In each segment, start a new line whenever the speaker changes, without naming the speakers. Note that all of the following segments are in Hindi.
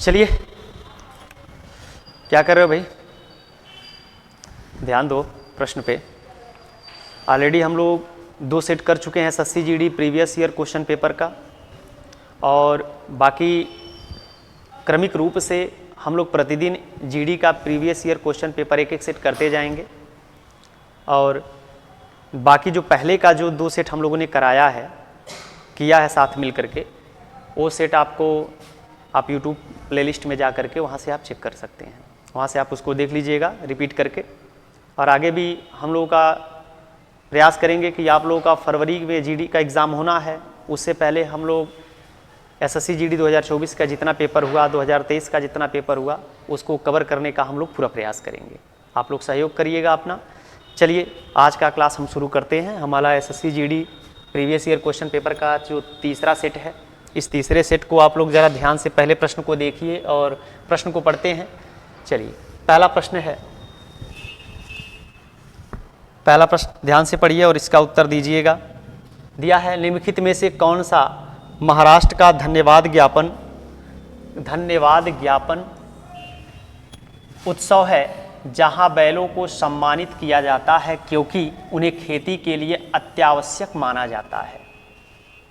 चलिए, क्या कर रहे हो भाई? ध्यान दो प्रश्न पे। ऑलरेडी हम लोग 2 सेट कर चुके हैं SSC GD previous year question paper का, और बाकी क्रमिक रूप से हम लोग प्रतिदिन जीडी का प्रीवियस ईयर क्वेश्चन पेपर एक सेट करते जाएंगे। और बाकी जो पहले का जो 2 सेट हम लोगों ने कराया है, किया है साथ मिल करके, वो सेट आपको आप यूट्यूब प्लेलिस्ट में जा करके वहाँ से आप चेक कर सकते हैं। वहाँ से आप उसको देख लीजिएगा रिपीट करके। और आगे भी हम लोगों का प्रयास करेंगे कि आप लोगों का फरवरी में जीडी का एग्ज़ाम होना है, उससे पहले हम लोग एसएससी जीडी 2024 का जितना पेपर हुआ, 2023 का जितना पेपर हुआ, उसको कवर करने का हम लोग पूरा प्रयास करेंगे। आप लोग सहयोग करिएगा अपना। चलिए, आज का क्लास हम शुरू करते हैं। हमारा SSC GD previous year question paper का जो तीसरा सेट है, इस तीसरे सेट को आप लोग ज़रा ध्यान से पहले प्रश्न को देखिए और प्रश्न को पढ़ते हैं। चलिए, पहला प्रश्न है, पहला प्रश्न ध्यान से पढ़िए और इसका उत्तर दीजिएगा। दिया है, निम्नलिखित में से कौन सा महाराष्ट्र का धन्यवाद ज्ञापन उत्सव है जहां बैलों को सम्मानित किया जाता है क्योंकि उन्हें खेती के लिए अत्यावश्यक माना जाता है।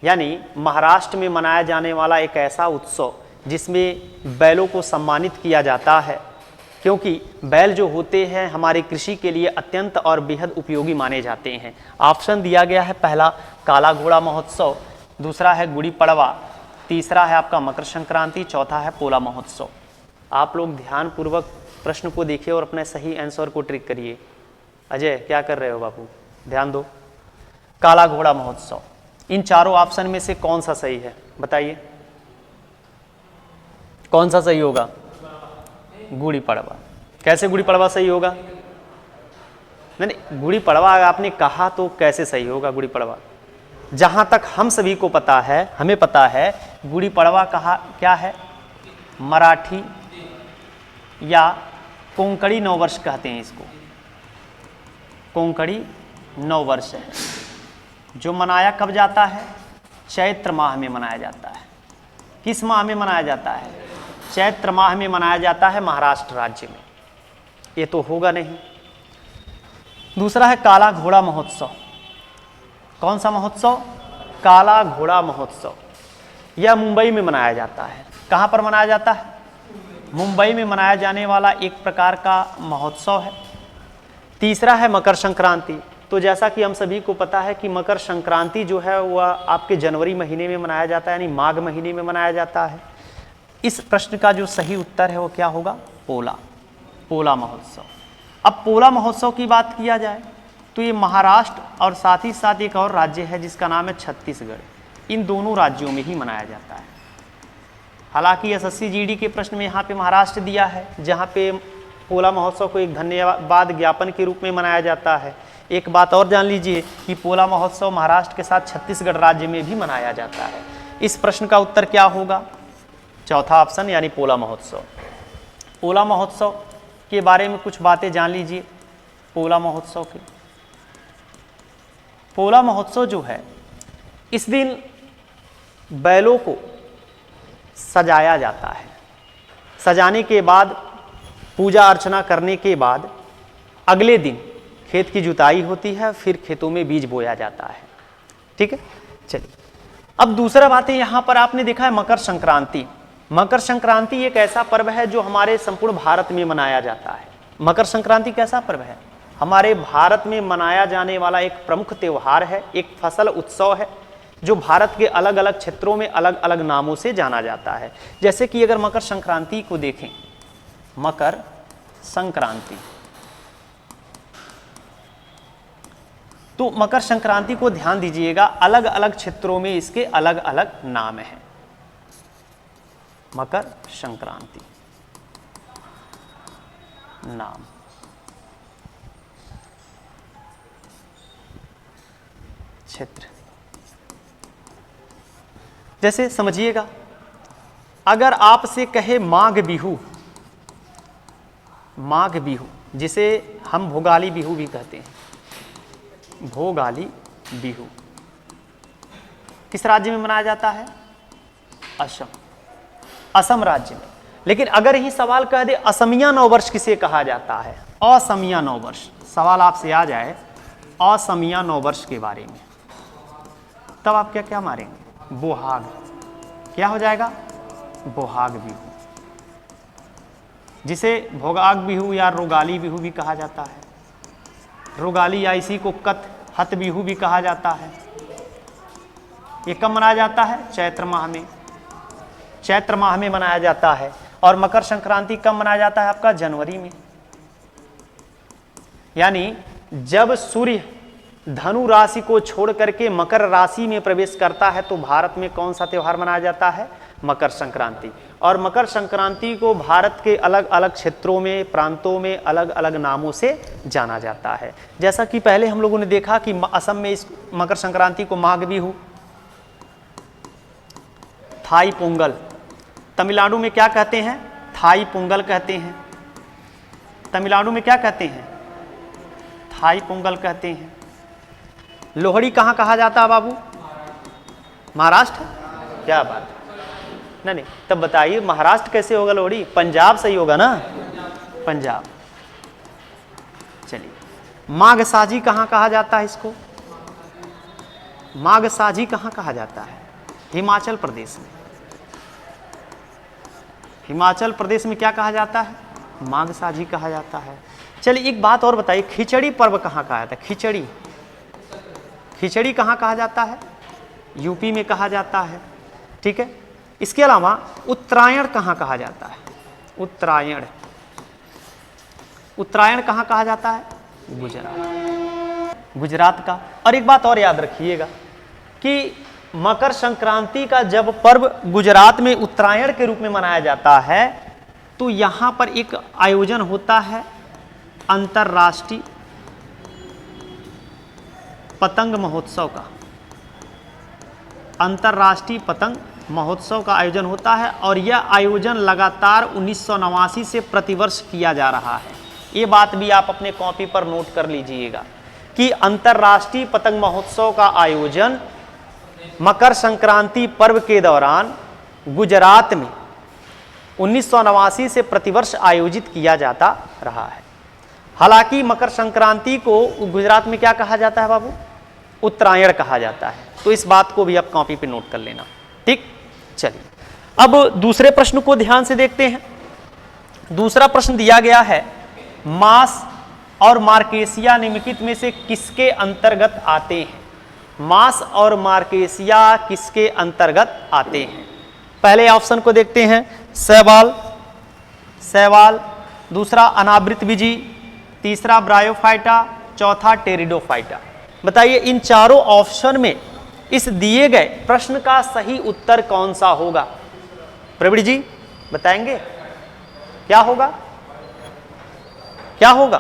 यानी महाराष्ट्र में मनाया जाने वाला एक ऐसा उत्सव जिसमें बैलों को सम्मानित किया जाता है क्योंकि बैल जो होते हैं हमारे कृषि के लिए अत्यंत और बेहद उपयोगी माने जाते हैं। ऑप्शन दिया गया है, पहला काला घोड़ा महोत्सव, दूसरा है गुड़ी पड़वा, तीसरा है आपका मकर संक्रांति, चौथा है पोला महोत्सव। आप लोग ध्यानपूर्वक प्रश्न को देखिए और अपने सही आंसर को ट्रिक करिए। अजय, क्या कर रहे हो बाबू? ध्यान दो। काला घोड़ा महोत्सव, इन चारों ऑप्शन में से कौन सा सही है बताइए? कौन सा सही होगा? गुड़ी पड़वा। कैसे गुड़ी पड़वा सही होगा? नहीं, गुड़ी पड़वा आपने कहा तो कैसे सही होगा गुड़ी पड़वा? जहां तक हम सभी को पता है, हमें पता है, गुड़ी पड़वा कहा क्या है? मराठी या कोंकणी नववर्ष कहते हैं इसको। कोंकणी नववर्ष है जो मनाया कब जाता है? चैत्र माह में मनाया जाता है। किस माह में मनाया जाता है? चैत्र माह में मनाया जाता है महाराष्ट्र राज्य में। ये तो होगा नहीं। दूसरा है काला घोड़ा महोत्सव। कौन सा महोत्सव? काला घोड़ा महोत्सव। यह मुंबई में मनाया जाता है। कहाँ पर मनाया जाता है? मुंबई में मनाया जाने वाला एक प्रकार का महोत्सव है। तीसरा है मकर संक्रांति। तो जैसा कि हम सभी को पता है कि मकर संक्रांति जो है वह आपके जनवरी महीने में मनाया जाता है, यानी माघ महीने में मनाया जाता है। इस प्रश्न का जो सही उत्तर है वो क्या होगा? पोला महोत्सव। अब पोला महोत्सव की बात किया जाए तो ये महाराष्ट्र और साथ ही साथ एक और राज्य है जिसका नाम है छत्तीसगढ़। इन दोनों राज्यों में ही मनाया जाता है। हालांकि एसएससी जीडी के प्रश्न में यहाँ पे महाराष्ट्र दिया है, जहाँ पे पोला महोत्सव को एक धन्यवाद ज्ञापन के रूप में मनाया जाता है। एक बात और जान लीजिए कि पोला महोत्सव महाराष्ट्र के साथ छत्तीसगढ़ राज्य में भी मनाया जाता है। इस प्रश्न का उत्तर क्या होगा? चौथा ऑप्शन, यानी पोला महोत्सव। पोला महोत्सव के बारे में कुछ बातें जान लीजिए। पोला महोत्सव के, पोला महोत्सव जो है, इस दिन बैलों को सजाया जाता है। सजाने के बाद, पूजा अर्चना करने के बाद अगले दिन खेत की जुताई होती है, फिर खेतों में बीज बोया जाता है। ठीक है, चलिए। अब दूसरा बात है, यहाँ पर आपने देखा है मकर संक्रांति। मकर संक्रांति एक ऐसा पर्व है जो हमारे संपूर्ण भारत में मनाया जाता है। मकर संक्रांति कैसा पर्व है? हमारे भारत में मनाया जाने वाला एक प्रमुख त्यौहार है, एक फसल उत्सव है जो भारत के अलग अलग क्षेत्रों में अलग अलग नामों से जाना जाता है। जैसे कि अगर मकर संक्रांति को देखें, मकर संक्रांति, तो मकर संक्रांति को ध्यान दीजिएगा, अलग अलग क्षेत्रों में इसके अलग अलग नाम हैं। मकर संक्रांति नाम, क्षेत्र। जैसे समझिएगा, अगर आपसे कहे माघ बिहू, माघ बिहू जिसे हम भोगाली बिहू भी कहते हैं, भोगाली बिहू किस राज्य में मनाया जाता है? असम, असम राज्य में। लेकिन अगर ही सवाल कह दे असमिया नववर्ष किसे कहा जाता है, असमिया नववर्ष, सवाल आपसे आ जाए असमिया नववर्ष के बारे में, तब आप क्या क्या मारेंगे, बोहाग, क्या हो जाएगा, बोहाग बिहू, जिसे भोगाग बिहू या रोगाली बिहू भी कहा जाता है, रोगाली या इसी को हत बिहू भी कहा जाता है। ये कब मनाया जाता है, चैत्र माह में, चैत्र माह में मनाया जाता है। और मकर संक्रांति कब मनाया जाता है आपका, जनवरी में। यानी जब सूर्य धनु राशि को छोड़ करके मकर राशि में प्रवेश करता है तो भारत में कौन सा त्यौहार मनाया जाता है, मकर संक्रांति। और मकर संक्रांति को भारत के अलग अलग क्षेत्रों में, प्रांतों में अलग अलग नामों से जाना जाता है। जैसा कि पहले हम लोगों ने देखा कि असम में इस मकर संक्रांति को माघ बिहू, थाई पोंगल, तमिलनाडु में क्या कहते हैं, थाई पोंगल कहते हैं। तमिलनाडु में क्या कहते हैं, थाई पोंगल कहते हैं। लोहड़ी कहाँ कहा जाता है बाबू, महाराष्ट्र, क्या बात, नहीं तब बताइए महाराष्ट्र कैसे होगा लोहड़ी, पंजाब सही होगा ना, पंजाब। चलिए, माघ साझी कहाँ कहा जाता है इसको, माघ साझी कहाँ कहा जाता है, हिमाचल प्रदेश में। हिमाचल प्रदेश में क्या कहा जाता है, माघ साझी कहा जाता है। चलिए एक बात और बताइए, खिचड़ी पर्व कहाँ कहा जाता है, खिचड़ी, खिचड़ी कहाँ कहा जाता है, यूपी में कहा जाता है, ठीक है। इसके अलावा उत्तरायण कहाँ कहा जाता है, उत्तरायण, उत्तरायण कहाँ कहा जाता है, गुजरात, गुजरात का। और एक बात और याद रखिएगा कि मकर संक्रांति का जब पर्व गुजरात में उत्तरायण के रूप में मनाया जाता है तो यहाँ पर एक आयोजन होता है अंतर्राष्ट्रीय पतंग महोत्सव का, अंतर्राष्ट्रीय पतंग महोत्सव का आयोजन होता है। और यह आयोजन लगातार 1989 से प्रतिवर्ष किया जा रहा है। ये बात भी आप अपने कॉपी पर नोट कर लीजिएगा कि अंतर्राष्ट्रीय पतंग महोत्सव का आयोजन मकर संक्रांति पर्व के दौरान गुजरात में 1989 से प्रतिवर्ष आयोजित किया जाता रहा है। हालांकि मकर संक्रांति को गुजरात में क्या कहा जाता है बाबू, उत्तरायण कहा जाता है। तो इस बात को भी आप कॉपी पे नोट कर लेना, ठीक। चलिए अब दूसरे प्रश्न को ध्यान से देखते हैं। दूसरा प्रश्न दिया गया है, मास और मार्केसिया निम्नलिखित में से किसके अंतर्गत आते हैं, मास और मार्केसिया किसके अंतर्गत आते हैं। पहले ऑप्शन को देखते हैं, शैवाल, शैवाल, दूसरा अनावृत बीजी, तीसरा ब्रायोफाइटा, चौथा टेरिडोफाइटा। बताइए इन चारों ऑप्शन में इस दिए गए प्रश्न का सही उत्तर कौन सा होगा, प्रवीण जी बताएंगे क्या होगा, क्या होगा,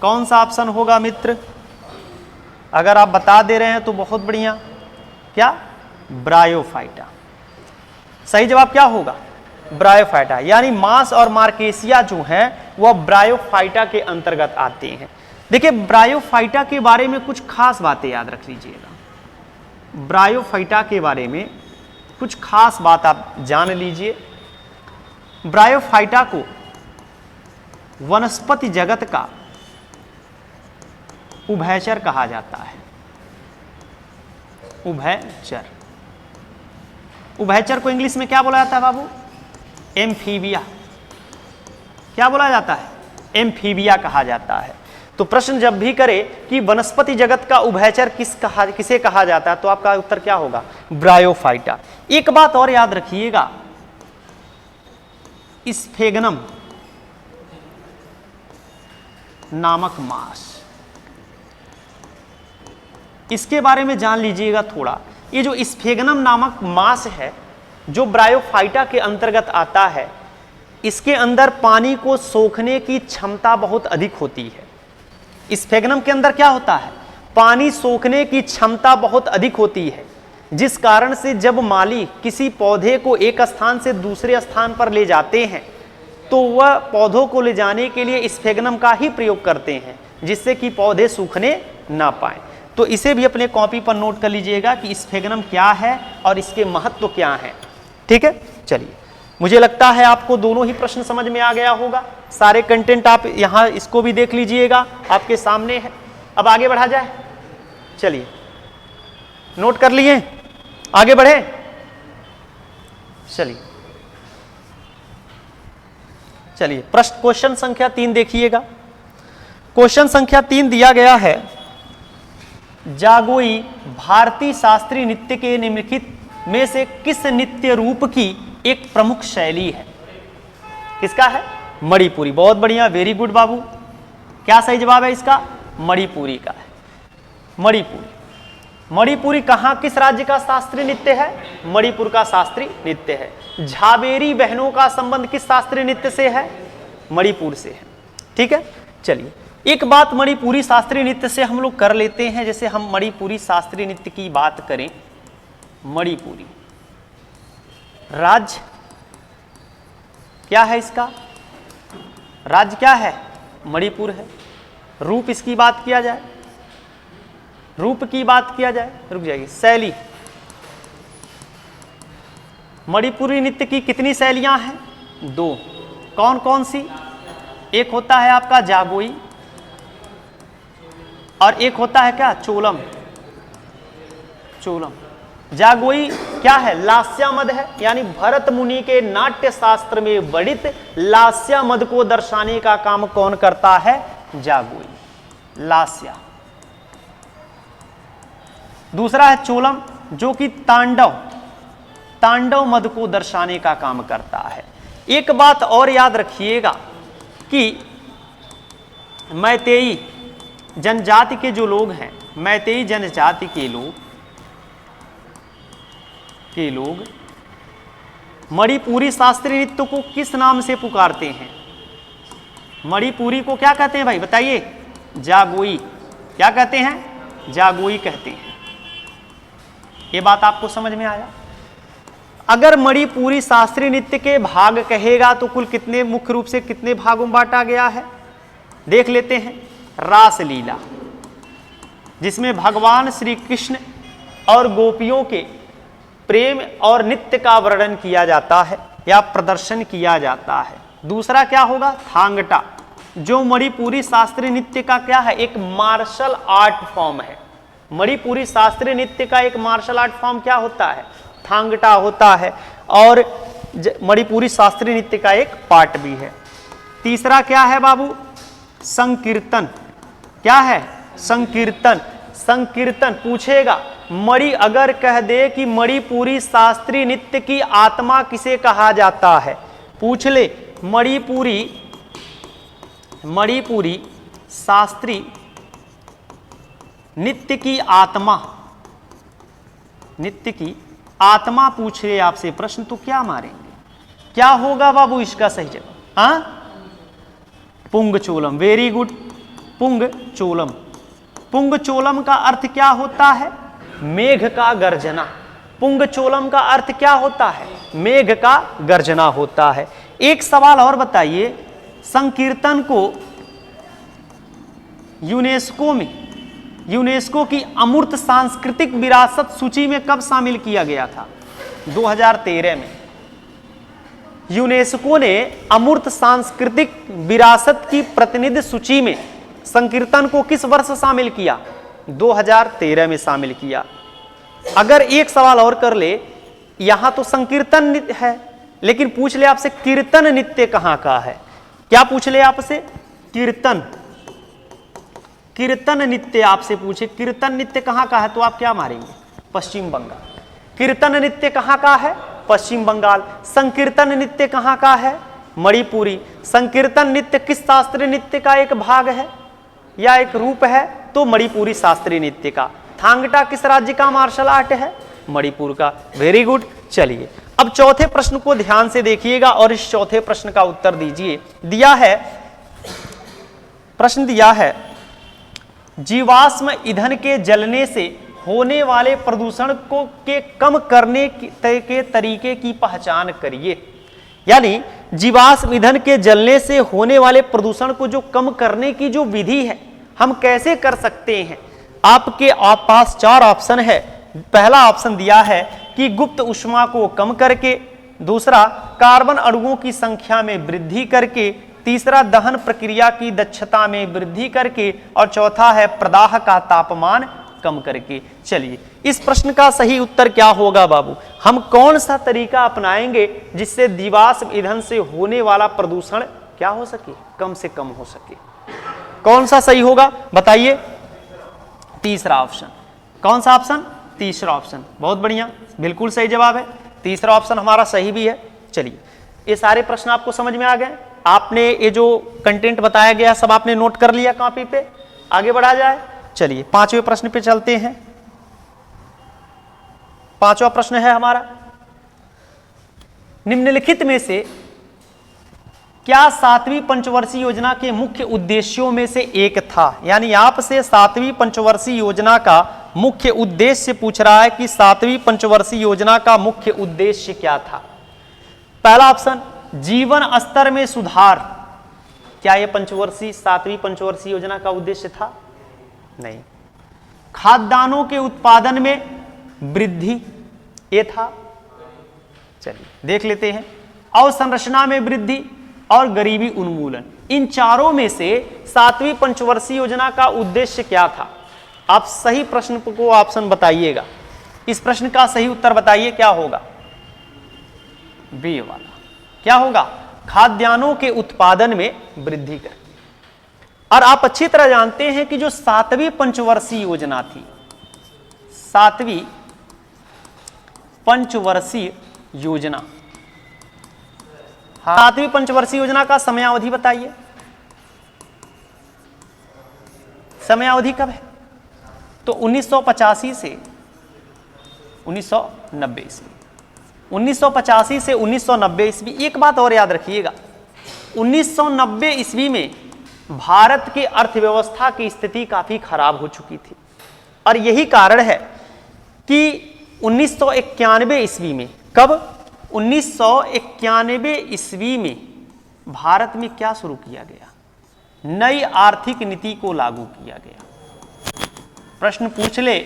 कौन सा ऑप्शन होगा मित्र। अगर आप बता दे रहे हैं तो बहुत बढ़िया, क्या, ब्रायोफाइटा। सही जवाब क्या होगा, ब्रायोफाइटा। यानी मास और मार्केसिया जो है वह ब्रायोफाइटा के अंतर्गत आते हैं। देखिए ब्रायोफाइटा के बारे में कुछ खास बातें याद रख लीजिएगा। ब्रायोफाइटा के बारे में कुछ खास बात आप जान लीजिए। ब्रायोफाइटा को वनस्पति जगत का उभयचर कहा जाता है, उभयचर। उभयचर को इंग्लिश में क्या बोला जाता है बाबू, एम्फीबिया। क्या बोला जाता है, एम्फीबिया कहा जाता है। तो प्रश्न जब भी करे कि वनस्पति जगत का उभयचर किसे कहा जाता है तो आपका उत्तर क्या होगा, ब्रायोफाइटा। एक बात और याद रखिएगा, स्फेगनम नामक मास, इसके बारे में जान लीजिएगा थोड़ा। ये जो स्फेगनम नामक मास है जो ब्रायोफाइटा के अंतर्गत आता है, इसके अंदर पानी को सोखने की क्षमता बहुत अधिक होती है। स्फेगनम के अंदर क्या होता है, पानी सोखने की क्षमता बहुत अधिक होती है, जिस कारण से जब माली किसी पौधे को एक स्थान से दूसरे स्थान पर ले जाते हैं तो वह पौधों को ले जाने के लिए स्फेगनम का ही प्रयोग करते हैं, जिससे कि पौधे सूखने ना पाए। तो इसे भी अपने कॉपी पर नोट कर लीजिएगा कि स्फेगनम क्या है और इसके महत्व क्या है, ठीक है। चलिए मुझे लगता है आपको दोनों ही प्रश्न समझ में आ गया होगा। सारे कंटेंट आप यहां इसको भी देख लीजिएगा, आपके सामने है। अब आगे बढ़ा जाए, चलिए नोट कर लिए, आगे बढ़े, चलिए चलिए प्रश्न क्वेश्चन संख्या 3 देखिएगा। क्वेश्चन संख्या 3 दिया गया है, जागोई भारतीय शास्त्रीय नृत्य के निम्नलिखित में से किस नृत्य रूप की एक प्रमुख शैली है? किसका है? मणिपुरी। बहुत बढ़िया, वेरी गुड बाबू। क्या सही जवाब है इसका? मणिपुरी का है। मणिपुरी। मणिपुरी कहां, किस राज्य का शास्त्रीय नृत्य है? मणिपुर का शास्त्रीय नृत्य है। झावेरी बहनों का संबंध किस शास्त्रीय नृत्य से है? मणिपुर से है। ठीक है, चलिए एक बात मणिपुरी शास्त्रीय नृत्य से हम लोग कर लेते हैं। जैसे हम मणिपुरी शास्त्रीय नृत्य की बात करें, मणिपुरी राज्य क्या है इसका? राज्य क्या है? मणिपुर है। रूप इसकी बात किया जाए, रूप की बात किया जाए, रुक जाएगी, शैली। मणिपुरी नृत्य की कितनी शैलियां हैं? 2। कौन कौन सी? एक होता है आपका जागोई और एक होता है क्या? चोलम। चोलम। जागोई क्या है? लास्यामद है, यानी भरत मुनि के नाट्य शास्त्र में वर्णित लास्यामद को दर्शाने का काम कौन करता है? जागोई, लास्या। दूसरा है चोलम, जो कि तांडव मद को दर्शाने का काम करता है। एक बात और याद रखिएगा कि मैतेई जनजाति के जो लोग हैं, मैतेई जनजाति के लोग मणिपुरी शास्त्रीय नृत्य को किस नाम से पुकारते हैं? मणिपुरी को क्या कहते हैं भाई, बताइए? जागोई। क्या कहते हैं? जागोई कहते हैं। ये बात आपको समझ में आया? अगर मणिपुरी शास्त्रीय नृत्य के भाग कहेगा तो कुल कितने, मुख्य रूप से कितने भागों में बांटा गया है? देख लेते हैं। रासलीला, जिसमें भगवान श्री कृष्ण और गोपियों के प्रेम और नृत्य का वर्णन किया जाता है या प्रदर्शन किया जाता है। दूसरा क्या होगा? थांगटा, जो मणिपुरी शास्त्रीय नृत्य का क्या है? एक मार्शल आर्ट फॉर्म है। मणिपुरी शास्त्रीय नृत्य का एक मार्शल आर्ट फॉर्म क्या होता है? थांगटा होता है, और मणिपुरी शास्त्रीय नृत्य का एक पार्ट भी है। तीसरा क्या है बाबू? संकीर्तन। क्या है? संकीर्तन। संकीर्तन पूछेगा, मणि अगर कह दे कि मणिपुरी शास्त्रीय नृत्य की आत्मा किसे कहा जाता है? पूछ ले, मणिपुरी शास्त्रीय नृत्य की आत्मा पूछ रहे आपसे प्रश्न, तो क्या मारेंगे? क्या होगा बाबू इसका सही जवाब? हाँ, पुंग चोलम। वेरी गुड, पुंग चोलम। पुंग चोलम का अर्थ क्या होता है? मेघ का गर्जना। पुंग चोलम का अर्थ क्या होता है? मेघ का गर्जना होता है। एक सवाल और बताइए, संकीर्तन को यूनेस्को की अमूर्त सांस्कृतिक विरासत सूची में कब शामिल किया गया था? 2013 में। यूनेस्को ने अमूर्त सांस्कृतिक विरासत की प्रतिनिधि सूची में संकीर्तन को किस वर्ष शामिल किया? 2013 में शामिल किया। अगर एक सवाल और कर ले, यहां तो संकीर्तन नृत्य है, लेकिन पूछ ले आपसे कीर्तन नृत्य कहां का है? क्या पूछ ले आपसे? कीर्तन नृत्य आपसे पूछे, कीर्तन नृत्य कहां का है, तो आप क्या मारेंगे? पश्चिम बंगाल। कीर्तन नृत्य कहां का है? पश्चिम बंगाल। संकीर्तन नृत्य कहां का है? मणिपुरी। संकीर्तन नृत्य किस शास्त्रीय नृत्य का एक भाग है या एक रूप है? तो मणिपुरी शास्त्रीय नृत्य का। थांगटा किस राज्य का मार्शल आर्ट है? मणिपुर का। Very good. चलिए अब चौथे प्रश्न को ध्यान से देखिएगा और इस चौथे प्रश्न का उत्तर दीजिए। प्रश्न दिया है, जीवाश्म ईंधन के जलने से होने वाले प्रदूषण को के कम करने के तरीके की पहचान करिए। यानी जीवाश्म ईंधन के जलने से होने वाले प्रदूषण को जो कम करने की जो विधि है, हम कैसे कर सकते हैं? आपके पास 4 ऑप्शन है। पहला ऑप्शन दिया है कि गुप्त ऊष्मा को कम करके, दूसरा कार्बन अणुओं की संख्या में वृद्धि करके, तीसरा दहन प्रक्रिया की दक्षता में वृद्धि करके, और चौथा है प्रदाह का तापमान कम करके। चलिए इस प्रश्न का सही उत्तर क्या होगा बाबू? हम कौन सा तरीका अपनाएंगे जिससे जीवाश्म ईंधन से होने वाला प्रदूषण क्या हो सके, कम से कम हो सके? कौन सा सही होगा बताइए? तीसरा ऑप्शन। कौन सा ऑप्शन? तीसरा ऑप्शन। बहुत बढ़िया, बिल्कुल सही जवाब है, तीसरा ऑप्शन हमारा सही भी है। चलिए ये सारे प्रश्न आपको समझ में आ गए? आपने ये जो कंटेंट बताया गया सब आपने नोट कर लिया कॉपी पे? आगे बढ़ा जाए। चलिए पांचवें प्रश्न पे चलते हैं। पांचवा प्रश्न है हमारा, निम्नलिखित में से क्या सातवीं पंचवर्षीय योजना के मुख्य उद्देश्यों में से एक था? यानी आपसे सातवीं पंचवर्षीय योजना का मुख्य उद्देश्य पूछ रहा है कि सातवीं पंचवर्षीय योजना का मुख्य उद्देश्य क्या था? पहला ऑप्शन, जीवन स्तर में सुधार। क्या यह पंचवर्षीय सातवीं पंचवर्षीय योजना का उद्देश्य था? नहीं। खाद्यान्नों के उत्पादन में वृद्धि ये था। चलिए देख लेते हैं। अवसंरचना में वृद्धि और गरीबी उन्मूलन, इन चारों में से सातवीं पंचवर्षीय योजना का उद्देश्य क्या था? आप सही प्रश्न को ऑप्शन बताइएगा। इस प्रश्न का सही उत्तर बताइए क्या होगा? बी वाला। क्या होगा? खाद्यान्नों के उत्पादन में वृद्धि कर। और आप अच्छी तरह जानते हैं कि जो सातवीं पंचवर्षीय योजना थी, सातवीं पंचवर्षीय योजना, सातवीं पंचवर्षीय योजना का समयावधि बताइए। समयावधि कब है? तो 1985 से 1990 ईस्वी। 1985 से 1990 ईस्वी। एक बात और याद रखिएगा, 1990 ईस्वी में भारत की अर्थव्यवस्था की स्थिति काफी खराब हो चुकी थी और यही कारण है कि 1991 ईस्वी में, कब? 1991 ईस्वी में भारत में क्या शुरू किया गया? नई आर्थिक नीति को लागू किया गया। प्रश्न पूछ ले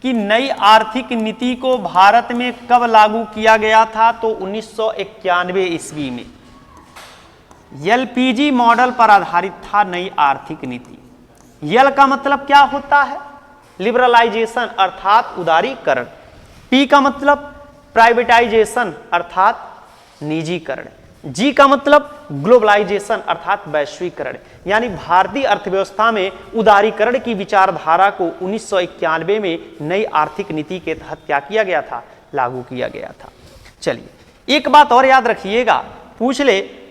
कि नई आर्थिक नीति को भारत में कब लागू किया गया था? तो 1991 ईस्वी में। एलपीजी मॉडल पर आधारित था नई आर्थिक नीति। यल का मतलब क्या होता है? लिबरलाइजेशन अर्थात उदारीकरण। पी का मतलब प्राइवेटाइजेशन अर्थात निजीकरण। जी का मतलब ग्लोबलाइजेशन अर्थात वैश्वीकरण। यानी भारतीय अर्थव्यवस्था में उदारीकरण की विचारधारा को 1991 में नई आर्थिक नीति के तहत क्या किया गया था? लागू किया गया था। चलिए एक बात और याद रखिएगा, पूछ ले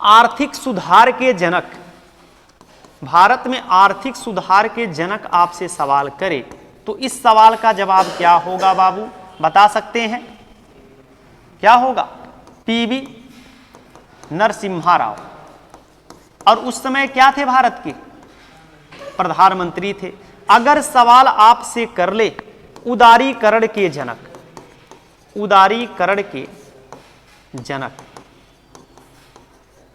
आर्थिक सुधार के जनक, भारत में आर्थिक सुधार के जनक आपसे सवाल करे तो इस सवाल का जवाब क्या होगा बाबू? बता सकते हैं क्या होगा? पीवी नरसिम्हा राव। और उस समय क्या थे? भारत के प्रधानमंत्री थे। अगर सवाल आपसे कर ले उदारीकरण के जनक, उदारीकरण के जनक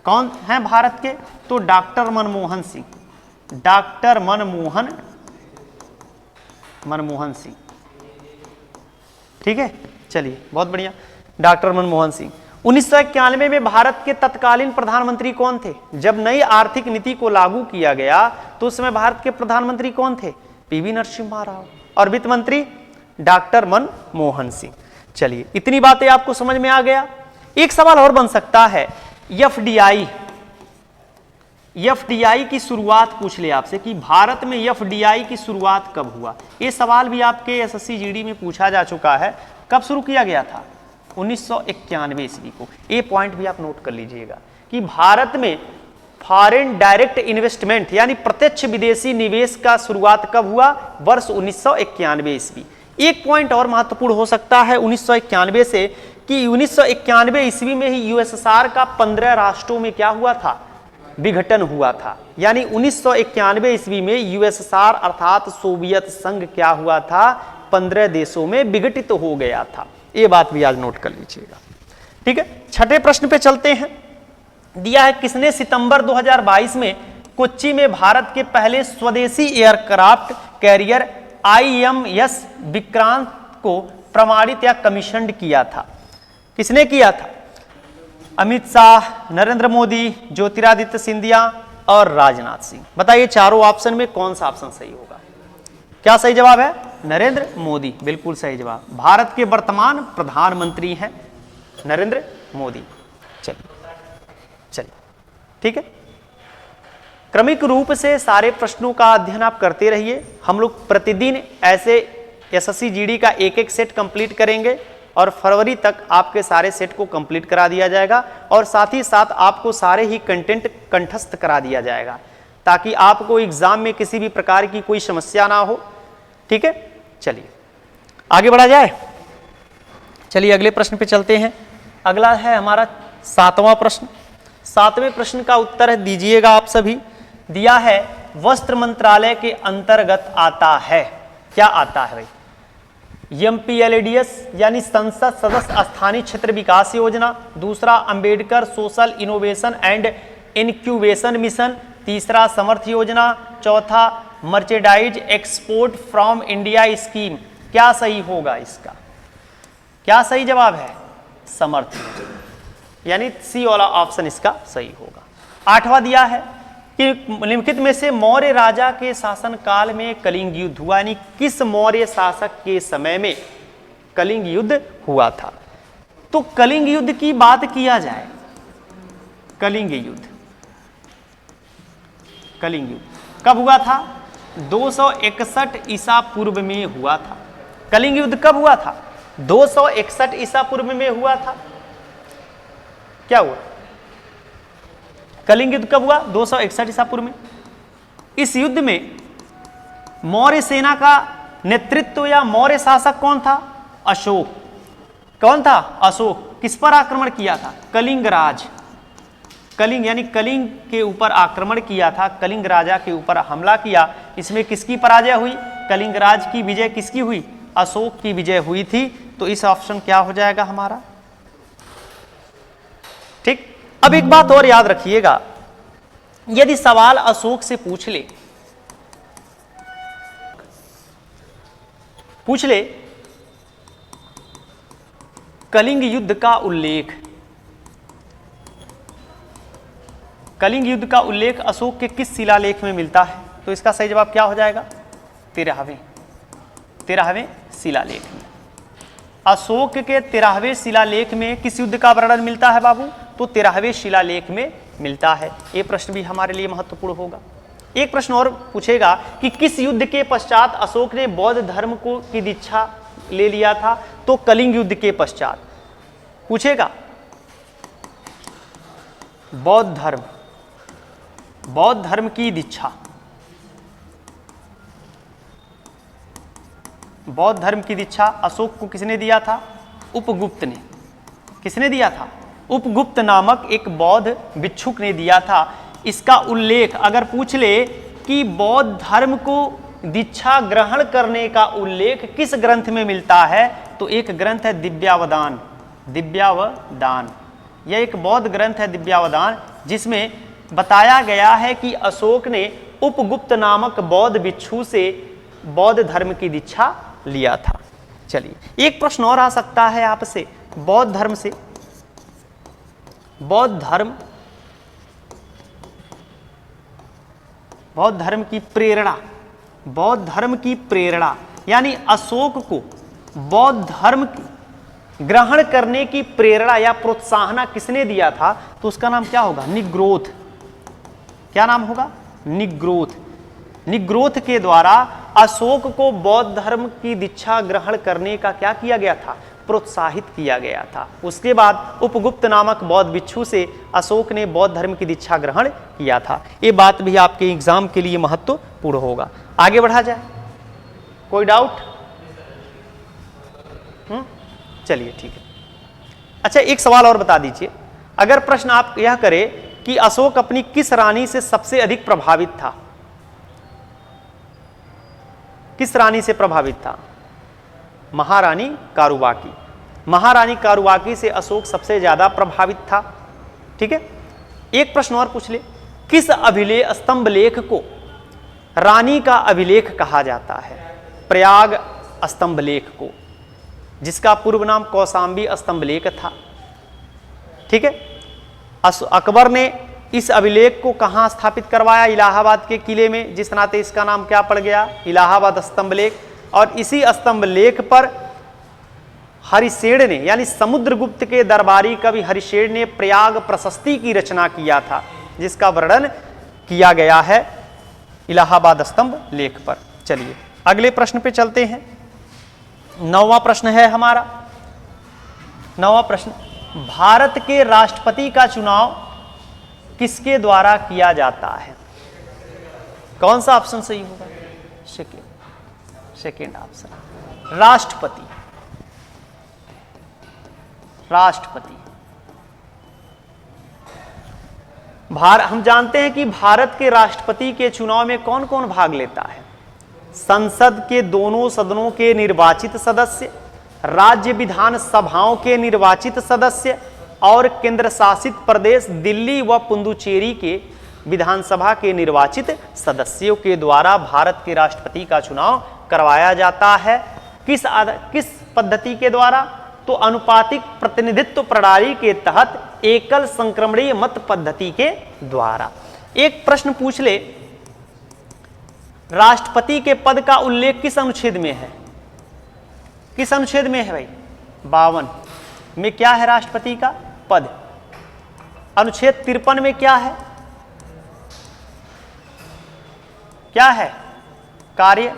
कौन है भारत के? तो डॉक्टर मनमोहन सिंह। डॉक्टर मनमोहन सिंह। ठीक है, चलिए बहुत बढ़िया, डॉक्टर मनमोहन सिंह। 1991 में भारत के तत्कालीन प्रधानमंत्री कौन थे? जब नई आर्थिक नीति को लागू किया गया तो उस समय भारत के प्रधानमंत्री कौन थे? पीवी नरसिम्हा राव। और वित्त मंत्री डॉक्टर मनमोहन सिंह। चलिए इतनी बातें आपको समझ में आ गया। एक सवाल और बन सकता है, एफडीआई की शुरुआत पूछ ले आपसे कि भारत में एफडीआई की शुरुआत कब हुआ? ये सवाल भी आपके एसएससी जीडी में पूछा जा चुका है। कब शुरू किया गया था? 1991 ईस्वी को। ये पॉइंट भी आप नोट कर लीजिएगा कि भारत में फॉरेन डायरेक्ट इन्वेस्टमेंट यानी प्रत्यक्ष विदेशी निवेश का शुरुआत कब हुआ? वर्ष 1991 ईस्वी। एक पॉइंट और महत्वपूर्ण हो सकता है 1991 से कि 1991 ईस्वी में ही यूएसएसआर का 15 राष्ट्रों में क्या हुआ था? विघटन हुआ था। यानी 1991 ईस्वी में यूएसएसआर अर्थात सोवियत संघ क्या हुआ था? 15 देशों में विघटित हो गया था। ये बात भी आज नोट कर लीजिएगा। ठीक है, छठे प्रश्न पे चलते हैं। दिया है किसने सितंबर 2022 में कोच्चि में भारत के पहले स्वदेशी एयरक्राफ्ट कैरियर IMS विक्रांत को प्रमाणित या कमीशन्ड किया था? किसने किया था? अमित शाह, नरेंद्र मोदी, ज्योतिरादित्य सिंधिया और राजनाथ सिंह। बताइए चारों ऑप्शन में कौन सा ऑप्शन सही होगा? क्या सही जवाब है? नरेंद्र मोदी, बिल्कुल सही जवाब। भारत के वर्तमान प्रधानमंत्री हैं नरेंद्र मोदी। चलिए ठीक है। क्रमिक रूप से सारे प्रश्नों का अध्ययन आप करते रहिए। हम लोग प्रतिदिन ऐसे एसएससी जीडी का एक एक सेट कंप्लीट करेंगे और फरवरी तक आपके सारे सेट को कंप्लीट करा दिया जाएगा और साथ ही साथ आपको सारे ही कंटेंट कंठस्थ करा दिया जाएगा ताकि आपको एग्जाम में किसी भी प्रकार की कोई समस्या ना हो। ठीक है, चलिए आगे बढ़ा जाए। चलिए अगले प्रश्न पे चलते हैं। अगला है हमारा 7वां प्रश्न। 7वें प्रश्न का उत्तर दीजिएगा आप सभी। दिया है वस्त्र मंत्रालय के अंतर्गत आता है, क्या आता है भाई? एमपीएलएडीएस यानी संसद सदस्य स्थानीय क्षेत्र विकास योजना, दूसरा Ambedkar social innovation and incubation mission, तीसरा समर्थ योजना, चौथा merchandise export from India scheme. क्या सही होगा इसका? क्या सही जवाब है? समर्थ योजना, यानी सी वाला ऑप्शन इसका सही होगा। 8वां दिया है कि निम्नलिखित में से मौर्य राजा के शासन काल में कलिंग युद्ध हुआ, यानी किस मौर्य शासक के समय में कलिंग युद्ध हुआ था? तो कलिंग युद्ध की बात किया जाए, कलिंग युद्ध कब हुआ था? 261 ईसा पूर्व में हुआ था। कलिंग युद्ध कब हुआ था? 261 ईसा पूर्व में हुआ था। क्या हुआ? कलिंग युद्ध कब हुआ? 261 ईसा पूर्व में। इस युद्ध में मौर्य सेना का नेतृत्व या मौर्य शासक कौन था? अशोक। कौन था? अशोक। किस पर आक्रमण किया था? कलिंग राज, कलिंग यानी कलिंग के ऊपर आक्रमण किया था, कलिंग राजा के ऊपर हमला किया। इसमें किसकी पराजय हुई? कलिंग राज की विजय किसकी हुई? अशोक की विजय हुई थी। तो इस ऑप्शन क्या हो जाएगा हमारा? ठीक। अब एक बात और याद रखिएगा, यदि सवाल अशोक से पूछ ले कलिंग युद्ध का उल्लेख, कलिंग युद्ध का उल्लेख अशोक के किस शिलालेख में मिलता है? तो इसका सही जवाब क्या हो जाएगा? 13वें शिलालेख में। अशोक के 13वें शिलालेख में किस युद्ध का वर्णन मिलता है बाबू? तो 13वें शिलालेख में मिलता है। ये प्रश्न भी हमारे लिए महत्वपूर्ण होगा। एक प्रश्न और पूछेगा कि किस युद्ध के पश्चात अशोक ने बौद्ध धर्म को की दीक्षा ले लिया था? तो कलिंग युद्ध के पश्चात पूछेगा। बौद्ध धर्म की दीक्षा, बौद्ध धर्म की दीक्षा अशोक को किसने दिया था? उपगुप्त ने। किसने दिया था? उपगुप्त नामक एक बौद्ध भिक्षुक ने दिया था। इसका उल्लेख अगर पूछ ले कि बौद्ध धर्म को दीक्षा ग्रहण करने का उल्लेख किस ग्रंथ में मिलता है? तो एक ग्रंथ है दिव्यावदान। दिव्यावदान यह एक बौद्ध ग्रंथ है, दिव्यावदान, जिसमें बताया गया है कि अशोक ने उपगुप्त नामक बौद्ध भिक्षु से बौद्ध धर्म की दीक्षा लिया था। चलिए एक प्रश्न और आ सकता है आपसे बौद्ध धर्म से। बौद्ध धर्म की प्रेरणा, बौद्ध धर्म की प्रेरणा यानी अशोक को बौद्ध धर्म ग्रहण करने की प्रेरणा या प्रोत्साहन किसने दिया था? तो उसका नाम क्या होगा? निग्रोथ। क्या नाम होगा? निग्रोथ। निग्रोथ के द्वारा अशोक को बौद्ध धर्म की दीक्षा ग्रहण करने का क्या किया गया था? प्रोत्साहित किया गया था। उसके बाद उपगुप्त नामक बौद्ध भिक्षु से अशोक ने बौद्ध धर्म की दीक्षा ग्रहण किया था। ये बात भी आपके एग्जाम के लिए महत्वपूर्ण होगा। आगे बढ़ा जाए, कोई डाउट? चलिए ठीक है। अच्छा एक सवाल और बता दीजिए, अगर प्रश्न आप यह करें कि अशोक अपनी किस रानी से सबसे अधिक प्रभावित था? किस रानी से प्रभावित था? महारानी कारुबाकी। महारानी कारुबाकी से अशोक सबसे ज्यादा प्रभावित था। ठीक है। एक प्रश्न और पूछ ले, किस अभिलेख स्तंभ लेख को रानी का अभिलेख कहा जाता है? प्रयाग स्तंभ लेख को, जिसका पूर्व नाम कौशांबी स्तंभ लेख था। ठीक है। अकबर ने इस अभिलेख को कहाँ स्थापित करवाया? इलाहाबाद के किले में, जिस नाते इसका नाम क्या पड़ गया? इलाहाबाद स्तंभ लेख। और इसी स्तंभ लेख पर हरिशेण ने, यानी समुद्रगुप्त के दरबारी कवि हरिशेण ने प्रयाग प्रशस्ति की रचना किया था, जिसका वर्णन किया गया है इलाहाबाद स्तंभ लेख पर। चलिए अगले प्रश्न पे चलते हैं। 9वां प्रश्न है हमारा। 9वां प्रश्न, भारत के राष्ट्रपति का चुनाव किसके द्वारा किया जाता है? कौन सा ऑप्शन सही होगा? सेकेंड ऑप्शन, राष्ट्रपति। राष्ट्रपति। हम जानते हैं कि भारत के राष्ट्रपति के चुनाव में कौन कौन भाग लेता है? संसद के दोनों सदनों के निर्वाचित सदस्य, राज्य विधान सभाओं के निर्वाचित सदस्य और केंद्र शासित प्रदेश दिल्ली व पुडुचेरी के विधानसभा के निर्वाचित सदस्यों के द्वारा भारत के राष्ट्रपति का चुनाव करवाया जाता है। किस पद्धति के द्वारा? तो अनुपातिक प्रतिनिधित्व प्रणाली के तहत एकल संक्रमणीय मत पद्धति के द्वारा। एक प्रश्न पूछ ले, राष्ट्रपति के पद का उल्लेख किस अनुच्छेद में है? किस अनुच्छेद में है भाई? 52 में क्या है राष्ट्रपति का पद? अनुच्छेद 53 में क्या है? क्या है? कार्य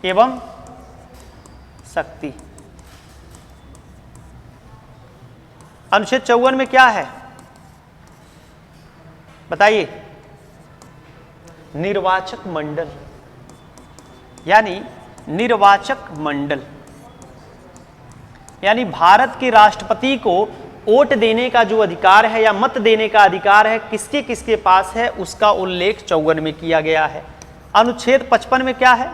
एवं शक्ति। अनुच्छेद 54 में क्या है बताइए? निर्वाचक मंडल, यानी निर्वाचक मंडल, यानी भारत के राष्ट्रपति को वोट देने का जो अधिकार है या मत देने का अधिकार है, किसके किसके पास है, उसका उल्लेख 54 में किया गया है। अनुच्छेद 55 में क्या है?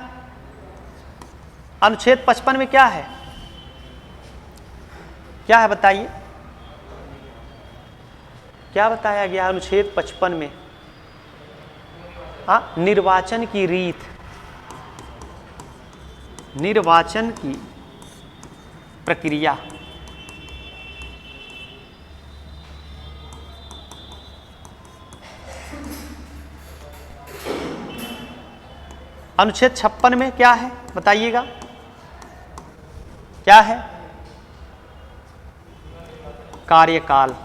अनुच्छेद 55 में क्या है? क्या है बताइए? क्या बताया गया अनुच्छेद 55 में? निर्वाचन की रीत, निर्वाचन की प्रक्रिया। अनुच्छेद 56 में क्या है बताइएगा? क्या है? कार्यकाल।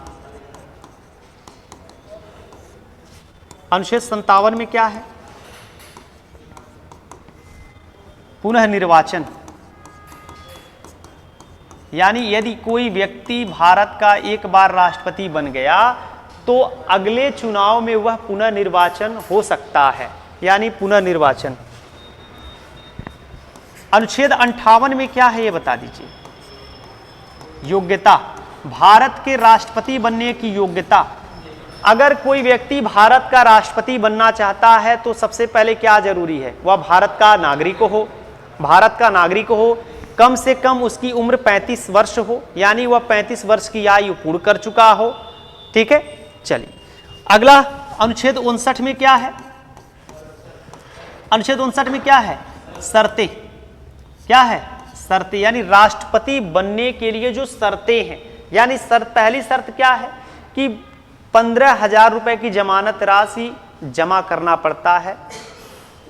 अनुच्छेद 57 में क्या है? पुनः निर्वाचन, यानी यदि कोई व्यक्ति भारत का एक बार राष्ट्रपति बन गया तो अगले चुनाव में वह पुनः निर्वाचन हो सकता है, यानी पुनः निर्वाचन। अनुच्छेद 58 में क्या है ये बता दीजिए? योग्यता, भारत के राष्ट्रपति बनने की योग्यता। अगर कोई व्यक्ति भारत का राष्ट्रपति बनना चाहता है तो सबसे पहले क्या जरूरी है? वह भारत का नागरिक हो, भारत का नागरिक हो, कम से कम उसकी उम्र 35 वर्ष हो, यानी वह 35 वर्ष की आयु पूर्ण कर चुका हो। ठीक है, चलिए अगला अनुच्छेद 59 में क्या है? अनुच्छेद 59 में क्या है? शर्तें। क्या है? शर्तें, यानी राष्ट्रपति बनने के लिए जो शर्तें हैं, यानी पहली शर्त क्या है कि 15,000 रुपए की जमानत राशि जमा करना पड़ता है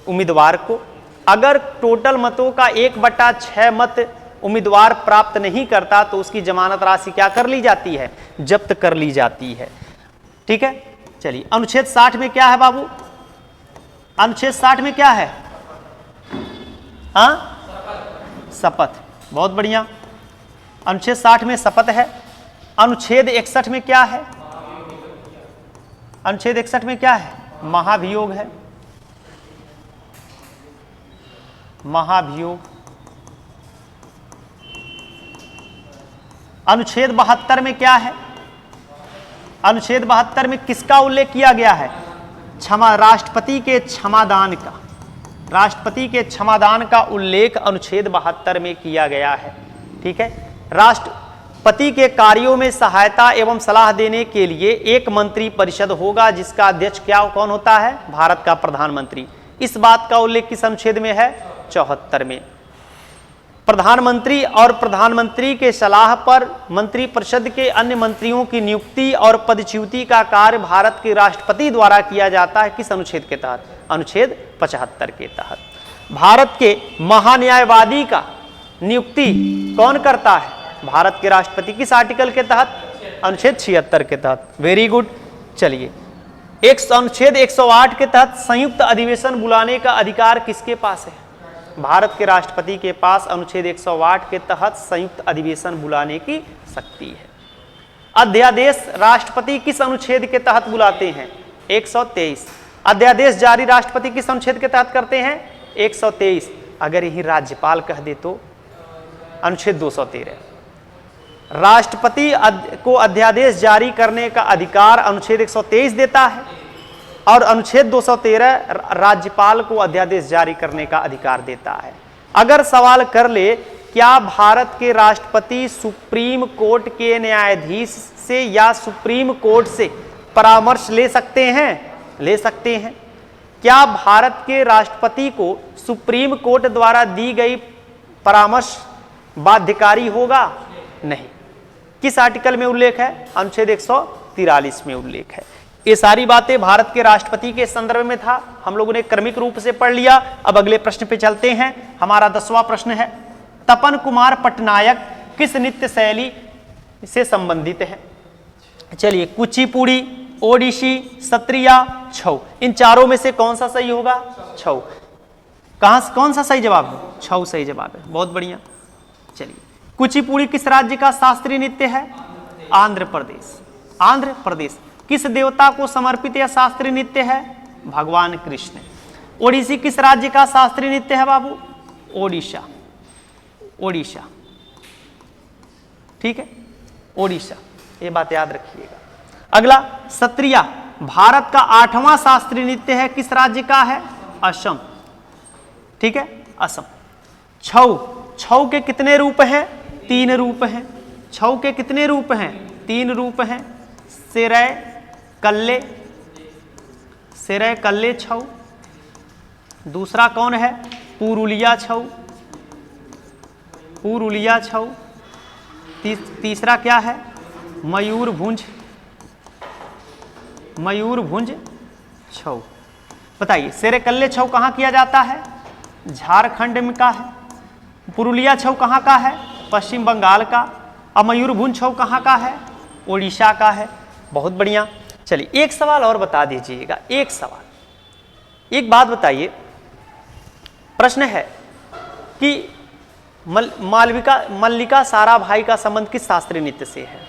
उम्मीदवार को। अगर टोटल मतों का 1/6 मत उम्मीदवार प्राप्त नहीं करता तो उसकी जमानत राशि क्या कर ली जाती है? जब्त कर ली जाती है। ठीक है, चलिए अनुच्छेद 60 में क्या है बाबू? अनुच्छेद 60 में क्या है? हाँ, शपथ। बहुत बढ़िया, अनुच्छेद 60 में शपथ है। अनुच्छेद 61 में क्या है? अनुच्छेद 61 में क्या है? महाभियोग है, महाभियोग। अनुच्छेद 72 में क्या है? अनुच्छेद 72 में किसका उल्लेख किया गया है? क्षमा, राष्ट्रपति के क्षमादान का। राष्ट्रपति के क्षमादान का उल्लेख अनुच्छेद 72 में किया गया है। ठीक है, राष्ट्रपति के कार्यों में सहायता एवं सलाह देने के लिए एक मंत्री परिषद होगा जिसका अध्यक्ष कौन होता है? भारत का प्रधानमंत्री। इस बात का उल्लेख किस अनुच्छेद में है? 74 में। प्रधानमंत्री और प्रधानमंत्री के सलाह पर मंत्रिपरिषद के अन्य मंत्रियों की नियुक्ति और पदच्युति का कार्य भारत के राष्ट्रपति द्वारा किया जाता है किस अनुच्छेद के तहत? अनुच्छेद 75 के तहत। भारत के महान्यायवादी का नियुक्ति कौन करता है? भारत के राष्ट्रपति। किस आर्टिकल के तहत? अनुच्छेद 76 के तहत। Very good. चलिए, अनुच्छेद 108 के तहत संयुक्त अधिवेशन बुलाने का अधिकार किसके पास है? भारत के राष्ट्रपति के पास अनुच्छेद 108 के तहत संयुक्त अधिवेशन बुलाने की शक्ति है। अध्यादेश राष्ट्रपति किस अनुच्छेद के तहत बुलाते हैं? 123। अध्यादेश जारी राष्ट्रपति किस अनुच्छेद के तहत करते हैं? 123। अगर यही राज्यपाल कह दे तो अनुच्छेद 213। राष्ट्रपति को अध्यादेश जारी करने का अधिकार अनुच्छेद 123 देता है और अनुच्छेद 213 राज्यपाल को अध्यादेश जारी करने का अधिकार देता है। अगर सवाल कर ले क्या भारत के राष्ट्रपति सुप्रीम कोर्ट के न्यायाधीश से या सुप्रीम कोर्ट से परामर्श ले सकते हैं? ले सकते हैं। क्या भारत के राष्ट्रपति को सुप्रीम कोर्ट द्वारा दी गई परामर्श बाध्यकारी होगा? नहीं। किस आर्टिकल में उल्लेख है? अनुच्छेद 143 में उल्लेख है। ये सारी बातें भारत के राष्ट्रपति के संदर्भ में था, हम लोगों ने क्रमिक रूप से पढ़ लिया। अब अगले प्रश्न पे चलते हैं। हमारा 10वां प्रश्न है, तपन कुमार पटनायक किस नृत्य शैली से संबंधित है? चलिए, कुचिपुड़ी, ओडिसी, सत्रिया, छऊ, इन चारों में से कौन सा सही होगा? छऊ। कौन सा सही जवाब है? छऊ सही जवाब है। बहुत बढ़िया। चलिए, कुचिपुड़ी किस राज्य का शास्त्रीय नृत्य है? आंध्र प्रदेश। आंध्र प्रदेश। किस देवता को समर्पित यह शास्त्रीय नृत्य है? भगवान कृष्ण। ओडिसी किस राज्य का शास्त्रीय नृत्य है बाबू? ओडिशा। ओडिशा, ठीक है, ओडिशा, ये बात याद रखिएगा। अगला, सत्रिया भारत का 8वां शास्त्रीय नृत्य है, किस राज्य का है? असम, ठीक है, असम। छऊ, छऊ के कितने रूप हैं? 3 रूप हैं। छऊ के कितने रूप हैं? 3 रूप हैं। सिरै कल्ले, सिरै कल्ले छऊ। दूसरा कौन है? पुरुलिया छऊ, पुरुलिया छऊ। तीसरा क्या है? मयूरभंज, मयूरभंज छऊ। बताइए, सिरै कल्ले छऊ कहाँ किया जाता है? झारखंड में का है। पुरुलिया छऊ कहाँ का है? पश्चिम बंगाल का। और मयूरभंज छऊ कहाँ का है? ओडिशा का है। बहुत बढ़िया। चलिए, एक सवाल और बता दीजिएगा। एक सवाल, एक बात बताइए। प्रश्न है कि मल्लिका साराभाई का संबंध किस शास्त्रीय नृत्य से है?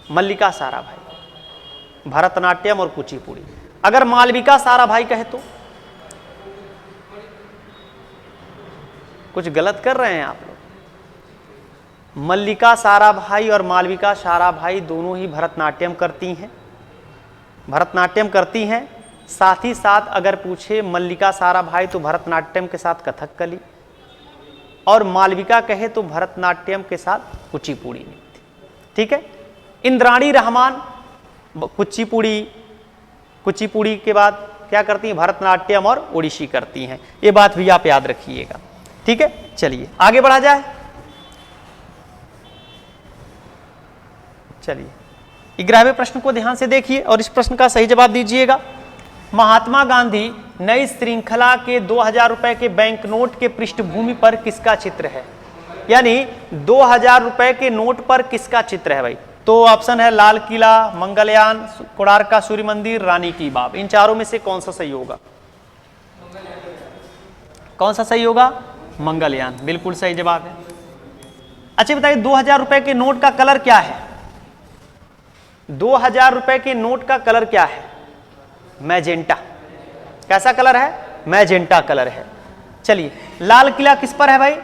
मल्लिका साराभाई, भरतनाट्यम और कुचिपुड़ी। अगर मालविका साराभाई कहे तो कुछ गलत कर रहे हैं आप लोग। मल्लिका साराभाई और मालविका साराभाई दोनों ही भरतनाट्यम करती हैं, भरतनाट्यम करती हैं। साथ ही साथ अगर पूछे मल्लिका साराभाई तो भरतनाट्यम के साथ कथकली, और मालविका कहे तो भरतनाट्यम के साथ कुचिपुड़ी नृत्य, ठीक है। इंद्राणी रहमान कुचिपुड़ी, कुचिपुड़ी के बाद क्या करती हैं? भरतनाट्यम और ओडिसी करती हैं। ये बात भी आप याद रखिएगा, ठीक है। चलिए आगे बढ़ा जाए। चलिए 11वें प्रश्न को ध्यान से देखिए और इस प्रश्न का सही जवाब दीजिएगा। महात्मा गांधी नई श्रृंखला के 2000 रुपए के बैंक नोट के पृष्ठभूमि पर किसका चित्र है? यानी 2000 रुपए के नोट पर किसका चित्र है भाई? तो ऑप्शन है लाल किला, मंगलयान, कोणार्क का सूर्य मंदिर, रानी की बाव। इन चारों में से कौन सा सही होगा? कौन सा सही होगा? मंगलयान, बिल्कुल सही जवाब है। अच्छा बताइए 2000 रुपए के नोट का कलर क्या है? 2000 रुपए के नोट का कलर क्या है? मैजेंटा। कैसा कलर है? मैजेंटा कलर है। चलिए लाल किला किस पर है भाई?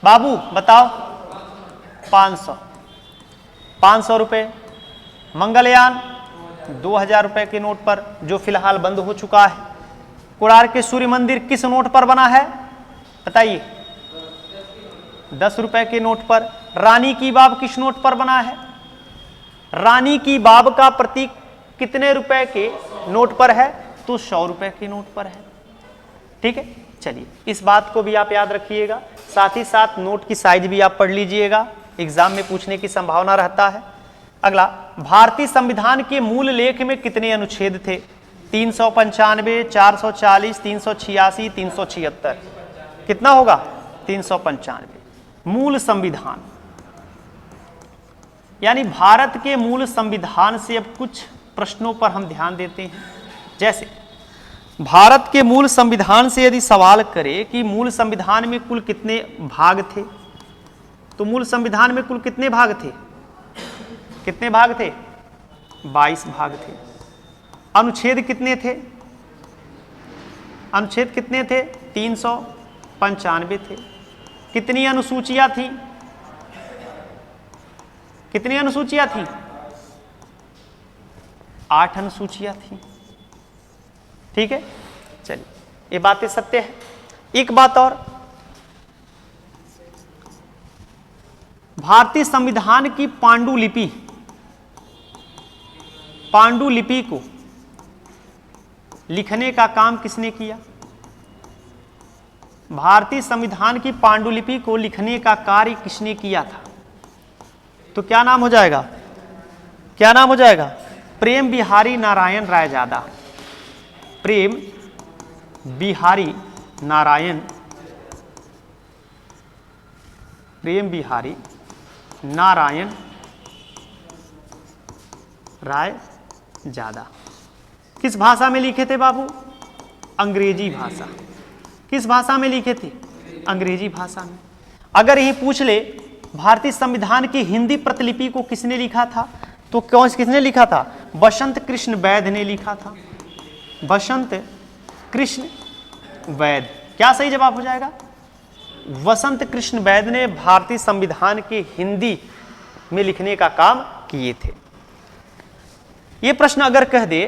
बाबू बताओ। 500 रुपए। मंगलयान 2000 रुपए के नोट पर जो फिलहाल बंद हो चुका है। कोणार्क के सूर्य मंदिर किस नोट पर बना है? बताइए। 10 रुपए के नोट पर। रानी की बाव किस नोट पर बना है? रानी की बाव का प्रतीक कितने रुपए के नोट पर है? तो 100 रुपए के नोट पर है, ठीक है। चलिए इस बात को भी आप याद रखिएगा, साथ ही साथ नोट की साइज भी आप पढ़ लीजिएगा, एग्जाम में पूछने की संभावना रहता है। अगला, भारतीय संविधान के मूल लेख में कितने अनुच्छेद थे? 395, 440, 386, 376। कितना होगा? 395। मूल संविधान यानी भारत के मूल संविधान से अब कुछ प्रश्नों पर हम ध्यान देते हैं। जैसे भारत के मूल संविधान से यदि सवाल करें कि मूल संविधान में कुल कितने भाग थे, तो मूल संविधान में कुल कितने भाग थे? कितने भाग थे? 22 भाग थे। अनुच्छेद कितने थे? अनुच्छेद कितने थे? 395 थे। कितनी अनुसूचियां थी? कितनी अनुसूचियां थी? 8 अनुसूचियां थी। ठीक है, चलिए ये बातें सत्य है। एक बात और, भारतीय संविधान की पांडुलिपि को लिखने का काम किसने किया? भारतीय संविधान की पांडुलिपि को लिखने का कार्य किसने किया था? तो क्या नाम हो जाएगा? क्या नाम हो जाएगा? प्रेम बिहारी नारायण रायजादा। प्रेम बिहारी नारायण रायजादा। किस भाषा में लिखे थे बाबू? अंग्रेजी भाषा। किस भाषा में लिखे थे? अंग्रेजी भाषा में। अगर यही पूछ ले भारतीय संविधान की हिंदी प्रतिलिपि को किसने लिखा था, तो किसने लिखा था? बसंत कृष्ण वैद्य ने लिखा था। बसंत कृष्ण वैद्य। क्या सही जवाब हो जाएगा? वसंत कृष्ण वैद्य ने भारतीय संविधान के हिंदी में लिखने का काम किए थे। यह प्रश्न अगर कह दे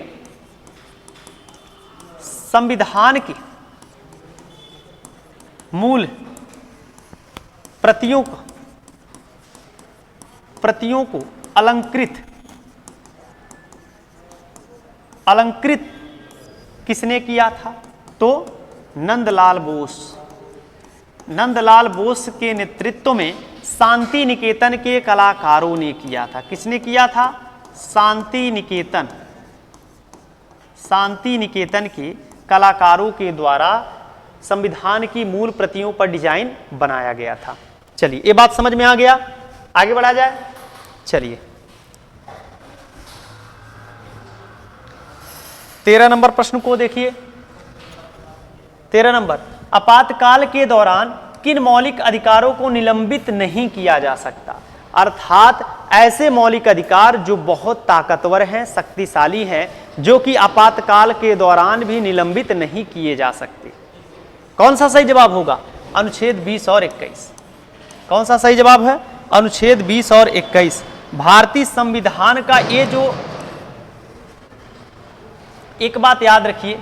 संविधान की मूल प्रतियों को अलंकृत किसने किया था, तो नंदलाल बोस के नेतृत्व में शांति निकेतन के कलाकारों ने किया था। किसने किया था? शांति निकेतन के कलाकारों के द्वारा संविधान की मूल प्रतियों पर डिजाइन बनाया गया था। चलिए ये बात समझ में आ गया, आगे बढ़ा जाए। चलिए 13 नंबर प्रश्न को देखिए। 13 नंबर, आपातकाल के दौरान किन मौलिक अधिकारों को निलंबित नहीं किया जा सकता? अर्थात ऐसे मौलिक अधिकार जो बहुत ताकतवर हैं, शक्तिशाली हैं, जो कि आपातकाल के दौरान भी निलंबित नहीं किए जा सकते। कौन सा सही जवाब होगा? अनुच्छेद 20 और 21। कौन सा सही जवाब है? अनुच्छेद 20 और 21। भारतीय संविधान का ये जो, एक बात याद रखिए,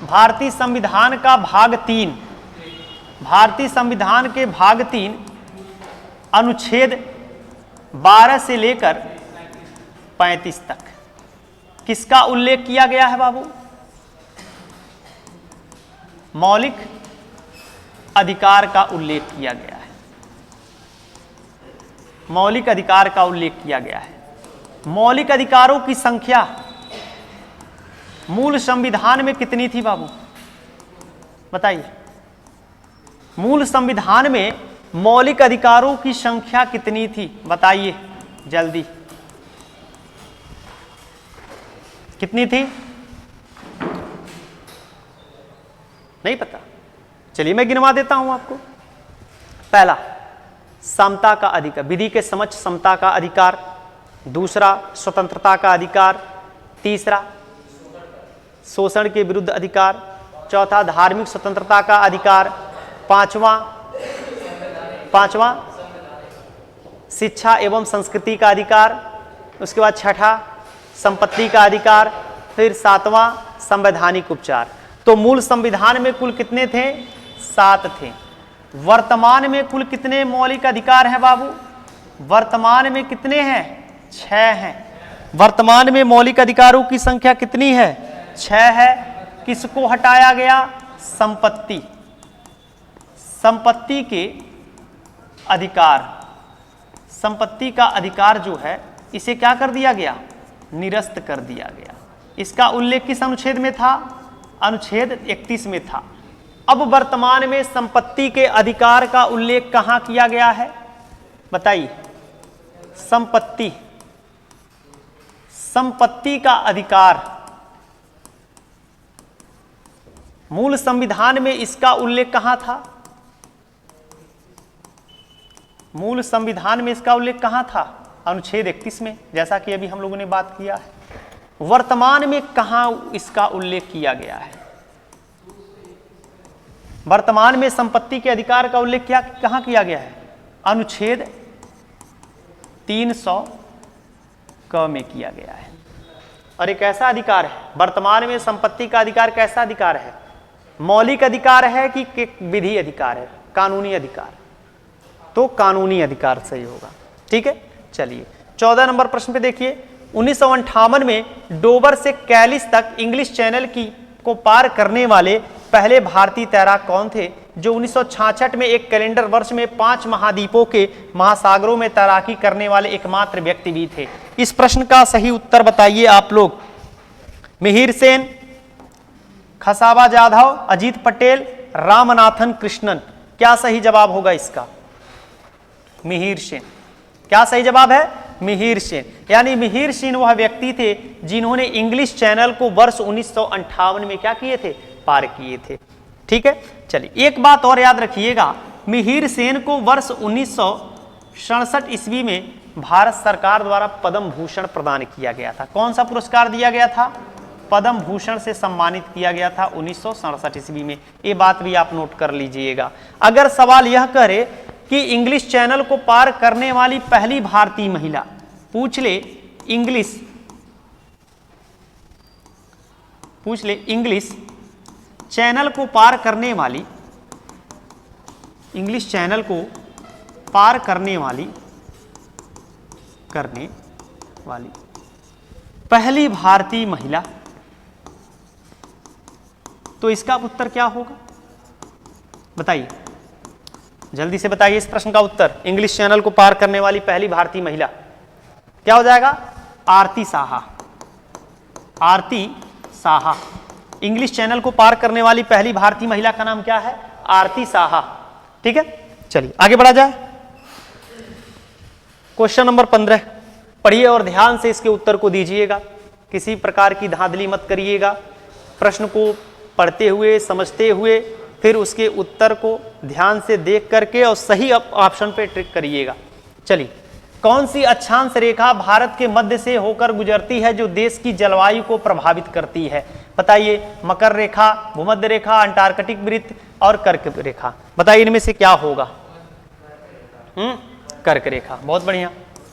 भारतीय संविधान का भाग 3, भारतीय संविधान के भाग 3 अनुच्छेद 12 से लेकर 35 तक किसका उल्लेख किया गया है बाबू? मौलिक अधिकार का उल्लेख किया गया है। मौलिक अधिकार का उल्लेख किया गया है। मौलिक अधिकारों की संख्या मूल संविधान में कितनी थी बाबू? बताइए, मूल संविधान में मौलिक अधिकारों की संख्या कितनी थी? बताइए जल्दी, कितनी थी? नहीं पता? चलिए मैं गिनवा देता हूं आपको। पहला, समता का अधिकार, विधि के समक्ष समता का अधिकार। दूसरा, स्वतंत्रता का अधिकार। तीसरा, शोषण के विरुद्ध अधिकार। चौथा, धार्मिक स्वतंत्रता का अधिकार। पांचवा शिक्षा एवं संस्कृति का अधिकार। उसके बाद छठा, संपत्ति का अधिकार। फिर सातवां, संवैधानिक उपचार। तो मूल संविधान में कुल कितने थे? 7 थे। वर्तमान में कुल कितने मौलिक अधिकार हैं बाबू? वर्तमान में कितने हैं? 6 हैं। वर्तमान में मौलिक अधिकारों की संख्या कितनी है? 6 है। किसको हटाया गया? संपत्ति। संपत्ति के अधिकार, संपत्ति का अधिकार जो है इसे क्या कर दिया गया, निरस्त कर दिया गया। इसका उल्लेख किस अनुच्छेद में था, अनुच्छेद 31 में था। अब वर्तमान में संपत्ति के अधिकार का उल्लेख कहां किया गया है, बताइए। संपत्ति, संपत्ति का अधिकार मूल संविधान में इसका उल्लेख कहां था, मूल संविधान में इसका उल्लेख कहां था, अनुच्छेद 31 में, जैसा कि अभी हम लोगों ने बात किया है। वर्तमान में कहां इसका उल्लेख किया गया है, वर्तमान में संपत्ति के अधिकार का उल्लेख क्या कहां किया गया है, अनुच्छेद 300 क में किया गया है। और एक ऐसा अधिकार है, वर्तमान में संपत्ति का अधिकार कैसा अधिकार है, मौलिक अधिकार है कि विधि अधिकार है, कानूनी अधिकार, तो कानूनी अधिकार सही होगा। ठीक है, चलिए 14 नंबर प्रश्न पे देखिए। 1958 में डोवर से कैलिस तक इंग्लिश चैनल को पार करने वाले पहले भारतीय तैराक कौन थे, जो 1966 में एक कैलेंडर वर्ष में 5 महाद्वीपों के महासागरों में तैराकी करने वाले एकमात्र व्यक्ति भी थे। इस प्रश्न का सही उत्तर बताइए आप लोग। मिहिर सेन, खसाबा जाधव, अजीत पटेल, रामनाथन कृष्णन। क्या सही जवाब होगा इसका, मिहिर सेन। क्या सही जवाब है, मिहिर सेन। यानी मिहिर सेन वह व्यक्ति थे जिन्होंने इंग्लिश चैनल को वर्ष 1958 में क्या किए थे, पार किए थे। ठीक है, चलिए एक बात और याद रखिएगा, मिहिर सेन को वर्ष 1967 ईस्वी में भारत सरकार द्वारा पद्म भूषण प्रदान किया गया था। कौन सा पुरस्कार दिया गया था, पद्म भूषण से सम्मानित किया गया था 1967 ईस्वी में। ये बात भी आप नोट कर लीजिएगा। अगर सवाल यह करे कि इंग्लिश चैनल को पार करने वाली पहली भारतीय महिला, पूछ ले इंग्लिश चैनल को पार करने वाली, इंग्लिश चैनल को पार करने वाली पहली भारतीय महिला, तो इसका उत्तर क्या होगा, बताइए जल्दी से बताइए इस प्रश्न का उत्तर। इंग्लिश चैनल को पार करने वाली पहली भारतीय महिला क्या हो जाएगा, आरती साहा। आरती साहा, इंग्लिश चैनल को पार करने वाली पहली भारतीय महिला का नाम क्या है, आरती साहा। ठीक है, चलिए आगे बढ़ा जाए। क्वेश्चन नंबर 15 पढ़िए और ध्यान से इसके उत्तर को दीजिएगा, किसी प्रकार की धांधली मत करिएगा। प्रश्न को पढ़ते हुए, समझते हुए, फिर उसके उत्तर को ध्यान से देख करके और सही ऑप्शन पे ट्रिक करिएगा। चलिए, कौन सी अक्षांश रेखा भारत के मध्य से होकर गुजरती है जो देश की जलवायु को प्रभावित करती है, बताइए। मकर रेखा, भूमध्य रेखा, अंटार्कटिक वृत्त और कर्क रेखा। बताइए इनमें से क्या होगा, कर्क रेखा। बहुत बढ़िया,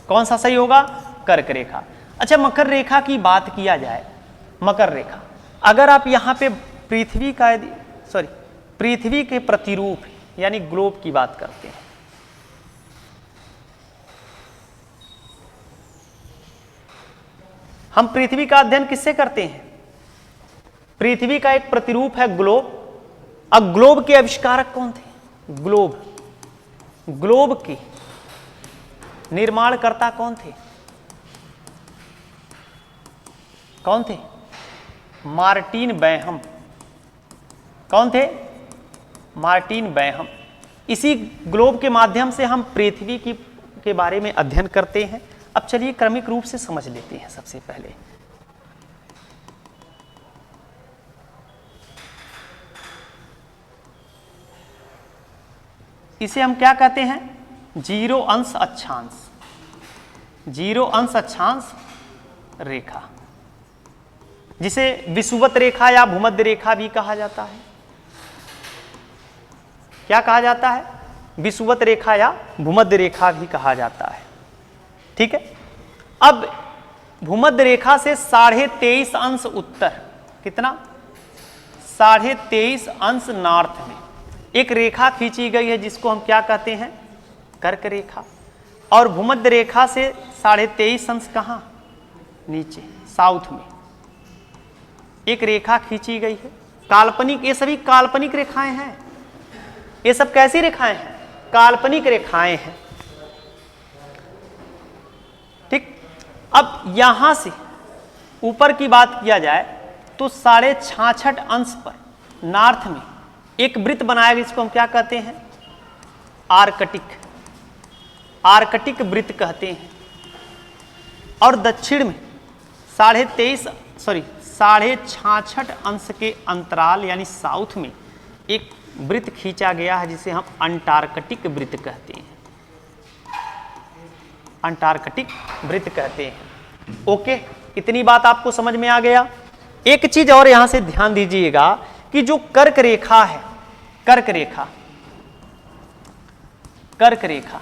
कौन सा सही होगा, कर्क रेखा। अच्छा, मकर रेखा की बात किया जाए, मकर रेखा, अगर आप यहाँ पे पृथ्वी के प्रतिरूप यानी ग्लोब की बात करते हैं, हम पृथ्वी का अध्ययन किससे करते हैं, पृथ्वी का एक प्रतिरूप है ग्लोब। अब ग्लोब के आविष्कारक कौन थे, ग्लोब के निर्माणकर्ता कौन थे, मार्टिन बैहम। कौन थे, मार्टिन बैहम। इसी ग्लोब के माध्यम से हम पृथ्वी के बारे में अध्ययन करते हैं। अब चलिए क्रमिक रूप से समझ लेते हैं। सबसे पहले इसे हम क्या कहते हैं, जीरो अंश अक्षांश, जीरो अंश अक्षांश रेखा, जिसे विषुवत रेखा या भूमध्य रेखा भी कहा जाता है। क्या कहा जाता है, विषुवत रेखा या भूमध्य रेखा भी कहा जाता है। ठीक है, अब भूमध्य रेखा से 23.5 अंश उत्तर, कितना, 23.5 अंश नॉर्थ में एक रेखा खींची गई है जिसको हम क्या कहते हैं, कर्क रेखा। और भूमध्य रेखा से 23.5 अंश कहाँ, नीचे साउथ में एक रेखा खींची गई है, काल्पनिक। ये सभी काल्पनिक रेखाएं हैं, ये सब कैसी रेखाएं हैं? काल्पनिक रेखाएं हैं। ठीक, अब यहां से ऊपर की बात किया जाए तो 66.5 अंश पर नॉर्थ में एक वृत्त बनाया गया, इसको हम क्या कहते हैं? आर्कटिक, आर्कटिक वृत्त कहते हैं। और दक्षिण में 66.5 अंश के अंतराल यानी साउथ में एक वृत्त खींचा गया है जिसे हम अंटार्कटिक वृत्त कहते हैं, अंटार्कटिक वृत्त कहते हैं। ओके, इतनी बात आपको समझ में आ गया। एक चीज और यहां से ध्यान दीजिएगा कि जो कर्क रेखा है, कर्क रेखा, कर्क रेखा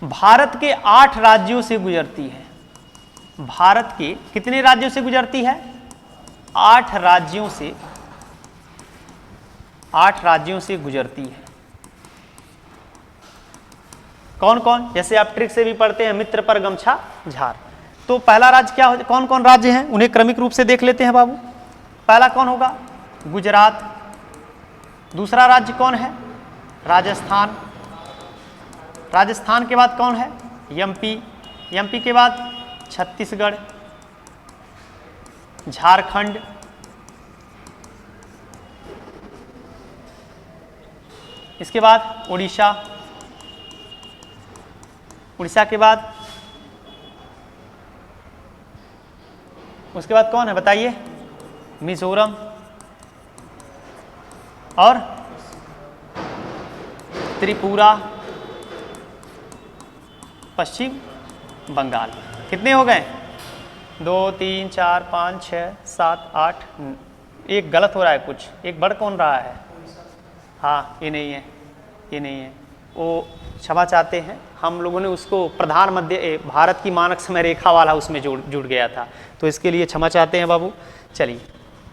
भारत के 8 राज्यों से गुजरती है। भारत के कितने राज्यों से गुजरती है? 8 राज्यों से, 8 राज्यों से गुजरती है। कौन कौन? जैसे आप ट्रिक से भी पढ़ते हैं, मित्र पर गमछा झार। तो पहला राज्य क्या हो, कौन कौन राज्य हैं उन्हें क्रमिक रूप से देख लेते हैं बाबू। पहला कौन होगा? गुजरात। दूसरा राज्य कौन है? राजस्थान। राजस्थान के बाद कौन है? एमपी। एमपी के बाद छत्तीसगढ़, झारखंड, इसके बाद उड़ीसा, उड़ीसा के बाद उसके बाद कौन है बताइए? मिजोरम और त्रिपुरा, पश्चिम बंगाल। कितने हो गए? 2 3 4 5 6 7 8। एक गलत हो रहा है कुछ, एक बढ़ कौन रहा है? हाँ, ये नहीं है, ये नहीं है, वो क्षमा चाहते हैं, हम लोगों ने उसको प्रधान मध्य भारत की मानक समय रेखा वाला उसमें जुड़ गया था, तो इसके लिए क्षमा चाहते हैं बाबू। चलिए,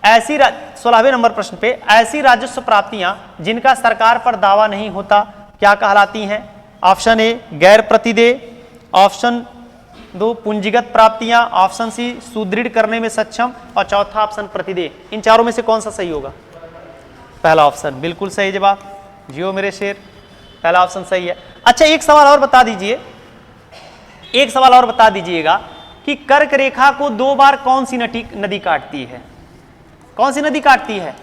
ऐसी 16वें नंबर प्रश्न पे, ऐसी राजस्व प्राप्तियां जिनका सरकार पर दावा नहीं होता क्या कहलाती हैं? ऑप्शन ए गैर प्रतिदेय, ऑप्शन 2 पूंजीगत प्राप्तियां, ऑप्शन सी सुदृढ़ करने में सक्षम, और चौथा ऑप्शन प्रतिदेय। इन चारों में से कौन सा सही होगा? पहला ऑप्शन बिल्कुल सही जवाब। जियो मेरे शेर, पहला ऑप्शन सही है। अच्छा, एक सवाल और बता दीजिए, एक सवाल और बता दीजिएगा कि कर्क रेखा को 2 बार कौन सी नदी काटती है? कौन सी नदी काटती है?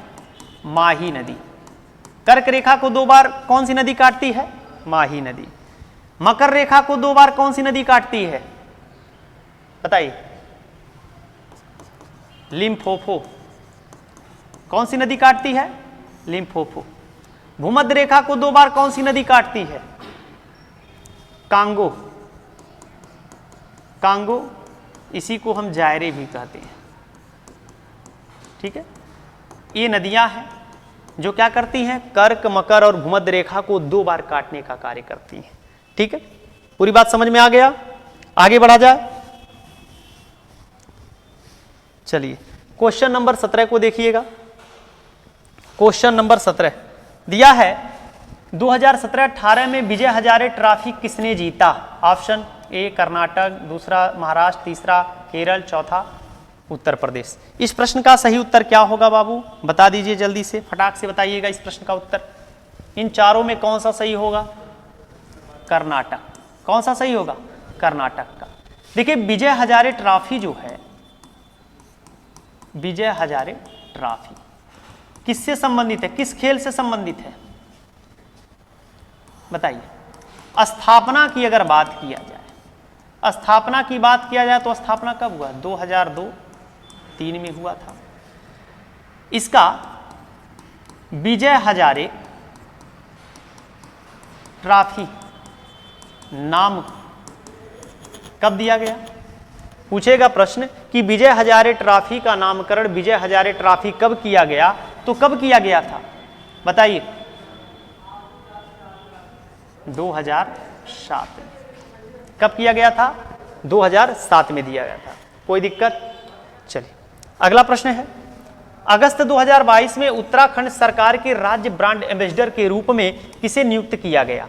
माही नदी। कर्क रेखा को 2 बार कौन सी नदी काटती है? माही नदी। मकर रेखा को 2 बार कौन सी नदी काटती है? बताइए। लिम्फोफो। कौन सी नदी काटती है? लिम्फोफो। भूमध्य रेखा को 2 बार कौन सी नदी काटती है? कांगो। कांगो, इसी को हम जायरे भी कहते हैं। ठीक है, ये नदियां हैं जो क्या करती हैं? कर्क, मकर और भूमध्य रेखा को 2 बार काटने का कार्य करती हैं। ठीक है, पूरी बात समझ में आ गया? आगे बढ़ा जाए। चलिए, क्वेश्चन नंबर 17 को देखिएगा। क्वेश्चन नंबर 17 दिया है 2017-18 में विजय हजारे ट्रॉफी किसने जीता? ऑप्शन ए कर्नाटक, दूसरा महाराष्ट्र, तीसरा केरल, चौथा उत्तर प्रदेश। इस प्रश्न का सही उत्तर क्या होगा बाबू? बता दीजिए जल्दी से, फटाक से बताइएगा इस प्रश्न का उत्तर। इन चारों में कौन सा सही होगा? कर्नाटक। कौन सा सही होगा? कर्नाटक का। देखिए, विजय हजारे ट्रॉफी जो है, विजय हजारे ट्रॉफी किससे संबंधित है? किस खेल से संबंधित है बताइए। स्थापना की अगर बात किया जाए, स्थापना की बात किया जाए तो स्थापना कब हुआ? 2002-3 में हुआ था। इसका विजय हजारे ट्रॉफी नाम कब दिया गया? पूछेगा प्रश्न कि विजय हजारे ट्रॉफी का नामकरण विजय हजारे ट्रॉफी कब किया गया, तो कब किया गया था बताइए। 2007 में। कब किया गया था? 2007 में दिया गया था। कोई दिक्कत? चलिए, अगला प्रश्न है, अगस्त 2022 में उत्तराखंड सरकार के राज्य ब्रांड एम्बेसडर के रूप में किसे नियुक्त किया गया?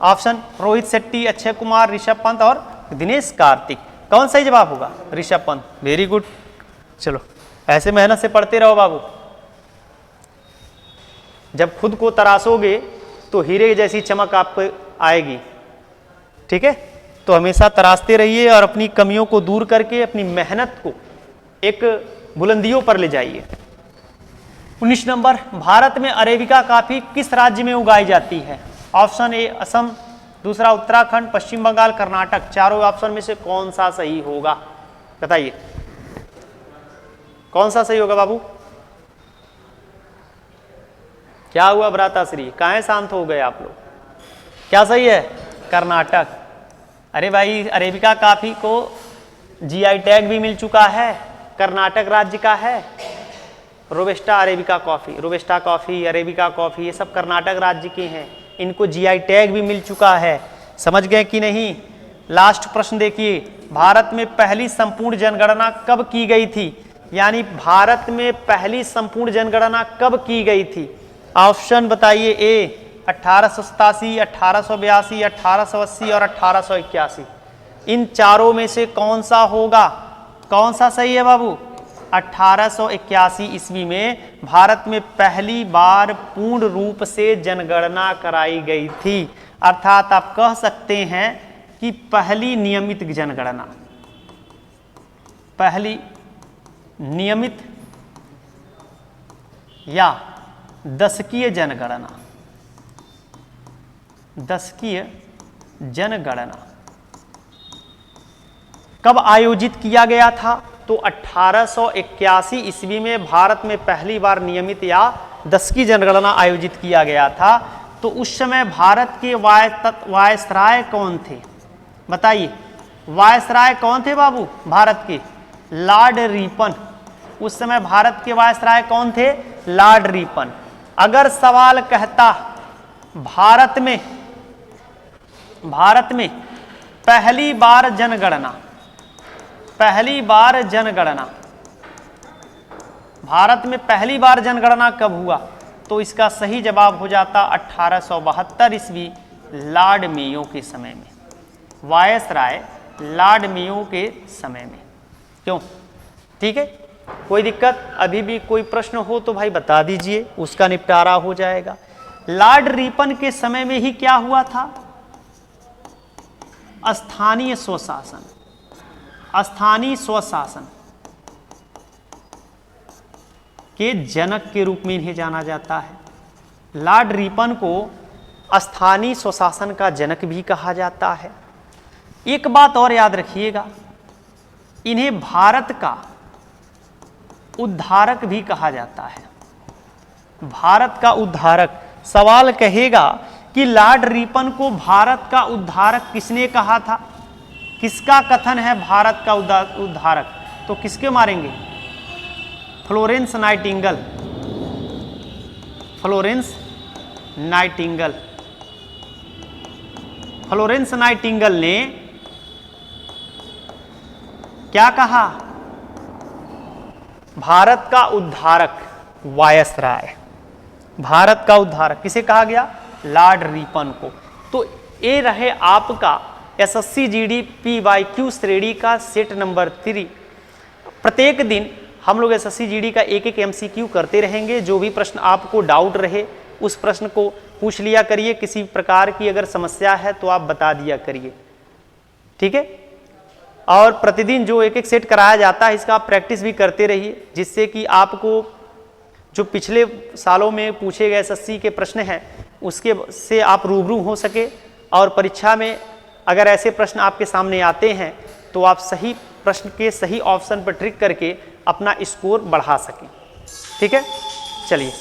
ऑप्शन रोहित शेट्टी, अक्षय कुमार, ऋषभ पंत और दिनेश कार्तिक। कौन सही जवाब होगा? ऋषभ पंत। Very good. चलो, ऐसे मेहनत से पढ़ते रहो बाबू। जब खुद को तराशोगे तो हीरे जैसी चमक आपको आएगी। ठीक है, तो हमेशा तराशते रहिए और अपनी कमियों को दूर करके अपनी मेहनत को एक बुलंदियों पर ले जाइए। 19 नंबर, भारत में अरेबिका कॉफी किस राज्य में उगाई जाती है? ऑप्शन ए असम, दूसरा उत्तराखंड, पश्चिम बंगाल, कर्नाटक। चारों ऑप्शन में से कौन सा सही होगा बताइए, कौन सा सही होगा बाबू? क्या हुआ भ्राताश्री, काहे शांत हो गए आप लोग? क्या सही है? कर्नाटक। अरे भाई, अरेबिका कॉफी को जीआई टैग भी मिल चुका है, कर्नाटक राज्य का है। Robusta arabica coffee, robusta coffee, arabica coffee, ये सब कर्नाटक राज्य के हैं, इनको जीआई टैग भी मिल चुका है। समझ गए कि नहीं? लास्ट प्रश्न देखिए, भारत में पहली संपूर्ण जनगणना कब की गई थी? यानी भारत में पहली संपूर्ण जनगणना कब की गई थी? ऑप्शन बताइए। ए 1887, 1882, 1880 और 1881। इन चारों में से कौन सा होगा? कौन सा सही है बाबू? 1881 ईस्वी में भारत में पहली बार पूर्ण रूप से जनगणना कराई गई थी। अर्थात आप कह सकते हैं कि पहली नियमित जनगणना, पहली नियमित या दशकीय जनगणना, दशकीय जनगणना कब आयोजित किया गया था? तो 1881 ईस्वी में भारत में पहली बार नियमित या दशकीय जनगणना आयोजित किया गया था। तो उस समय भारत के वायसराय कौन थे बताइए? वायसराय कौन थे बाबू भारत के? Lord Ripon. उस समय भारत के वायसराय कौन थे? Lord Ripon. अगर सवाल कहता भारत में पहली बार जनगणना, पहली बार जनगणना, भारत में पहली बार जनगणना कब हुआ? तो इसका सही जवाब हो जाता 1872 ईस्वी, लॉर्ड मेयो के समय में, वायसराय लॉर्ड मेयो के समय में। क्यों? ठीक है, कोई दिक्कत? अभी भी कोई प्रश्न हो तो भाई बता दीजिए, उसका निपटारा हो जाएगा। लॉर्ड रिपन के समय में ही क्या हुआ था? स्थानीय स्वशासन, स्थानीय स्वशासन के जनक के रूप में इन्हें जाना जाता है। लॉर्ड रिपन को स्थानीय स्वशासन का जनक भी कहा जाता है। एक बात और याद रखिएगा, इन्हें भारत का उद्धारक भी कहा जाता है। भारत का उद्धारक। सवाल कहेगा कि लॉर्ड रिपन को भारत का उद्धारक किसने कहा था? किसका कथन है भारत का उद्धारक? तो किसके मारेंगे? Florence Nightingale. Florence Nightingale. Florence Nightingale ने क्या कहा? भारत का उद्धारक वायसराय, भारत का उद्धारक किसे कहा गया? लॉर्ड रिपन को। तो ये रहे आपका एसएससी जीडी PYQ श्रेणी का सेट नंबर 3। प्रत्येक दिन हम लोग एसएससी जीडी का एक एक MCQ करते रहेंगे। जो भी प्रश्न आपको डाउट रहे उस प्रश्न को पूछ लिया करिए। किसी प्रकार की अगर समस्या है तो आप बता दिया करिए, ठीक है। और प्रतिदिन जो एक एक सेट कराया जाता है इसका आप प्रैक्टिस भी करते रहिए, जिससे कि आपको जो पिछले सालों में पूछे गए एसएससी के प्रश्न हैं उसके से आप रूबरू हो सके, और परीक्षा में अगर ऐसे प्रश्न आपके सामने आते हैं तो आप सही प्रश्न के सही ऑप्शन पर ट्रिक करके अपना स्कोर बढ़ा सकें, ठीक है। चलिए।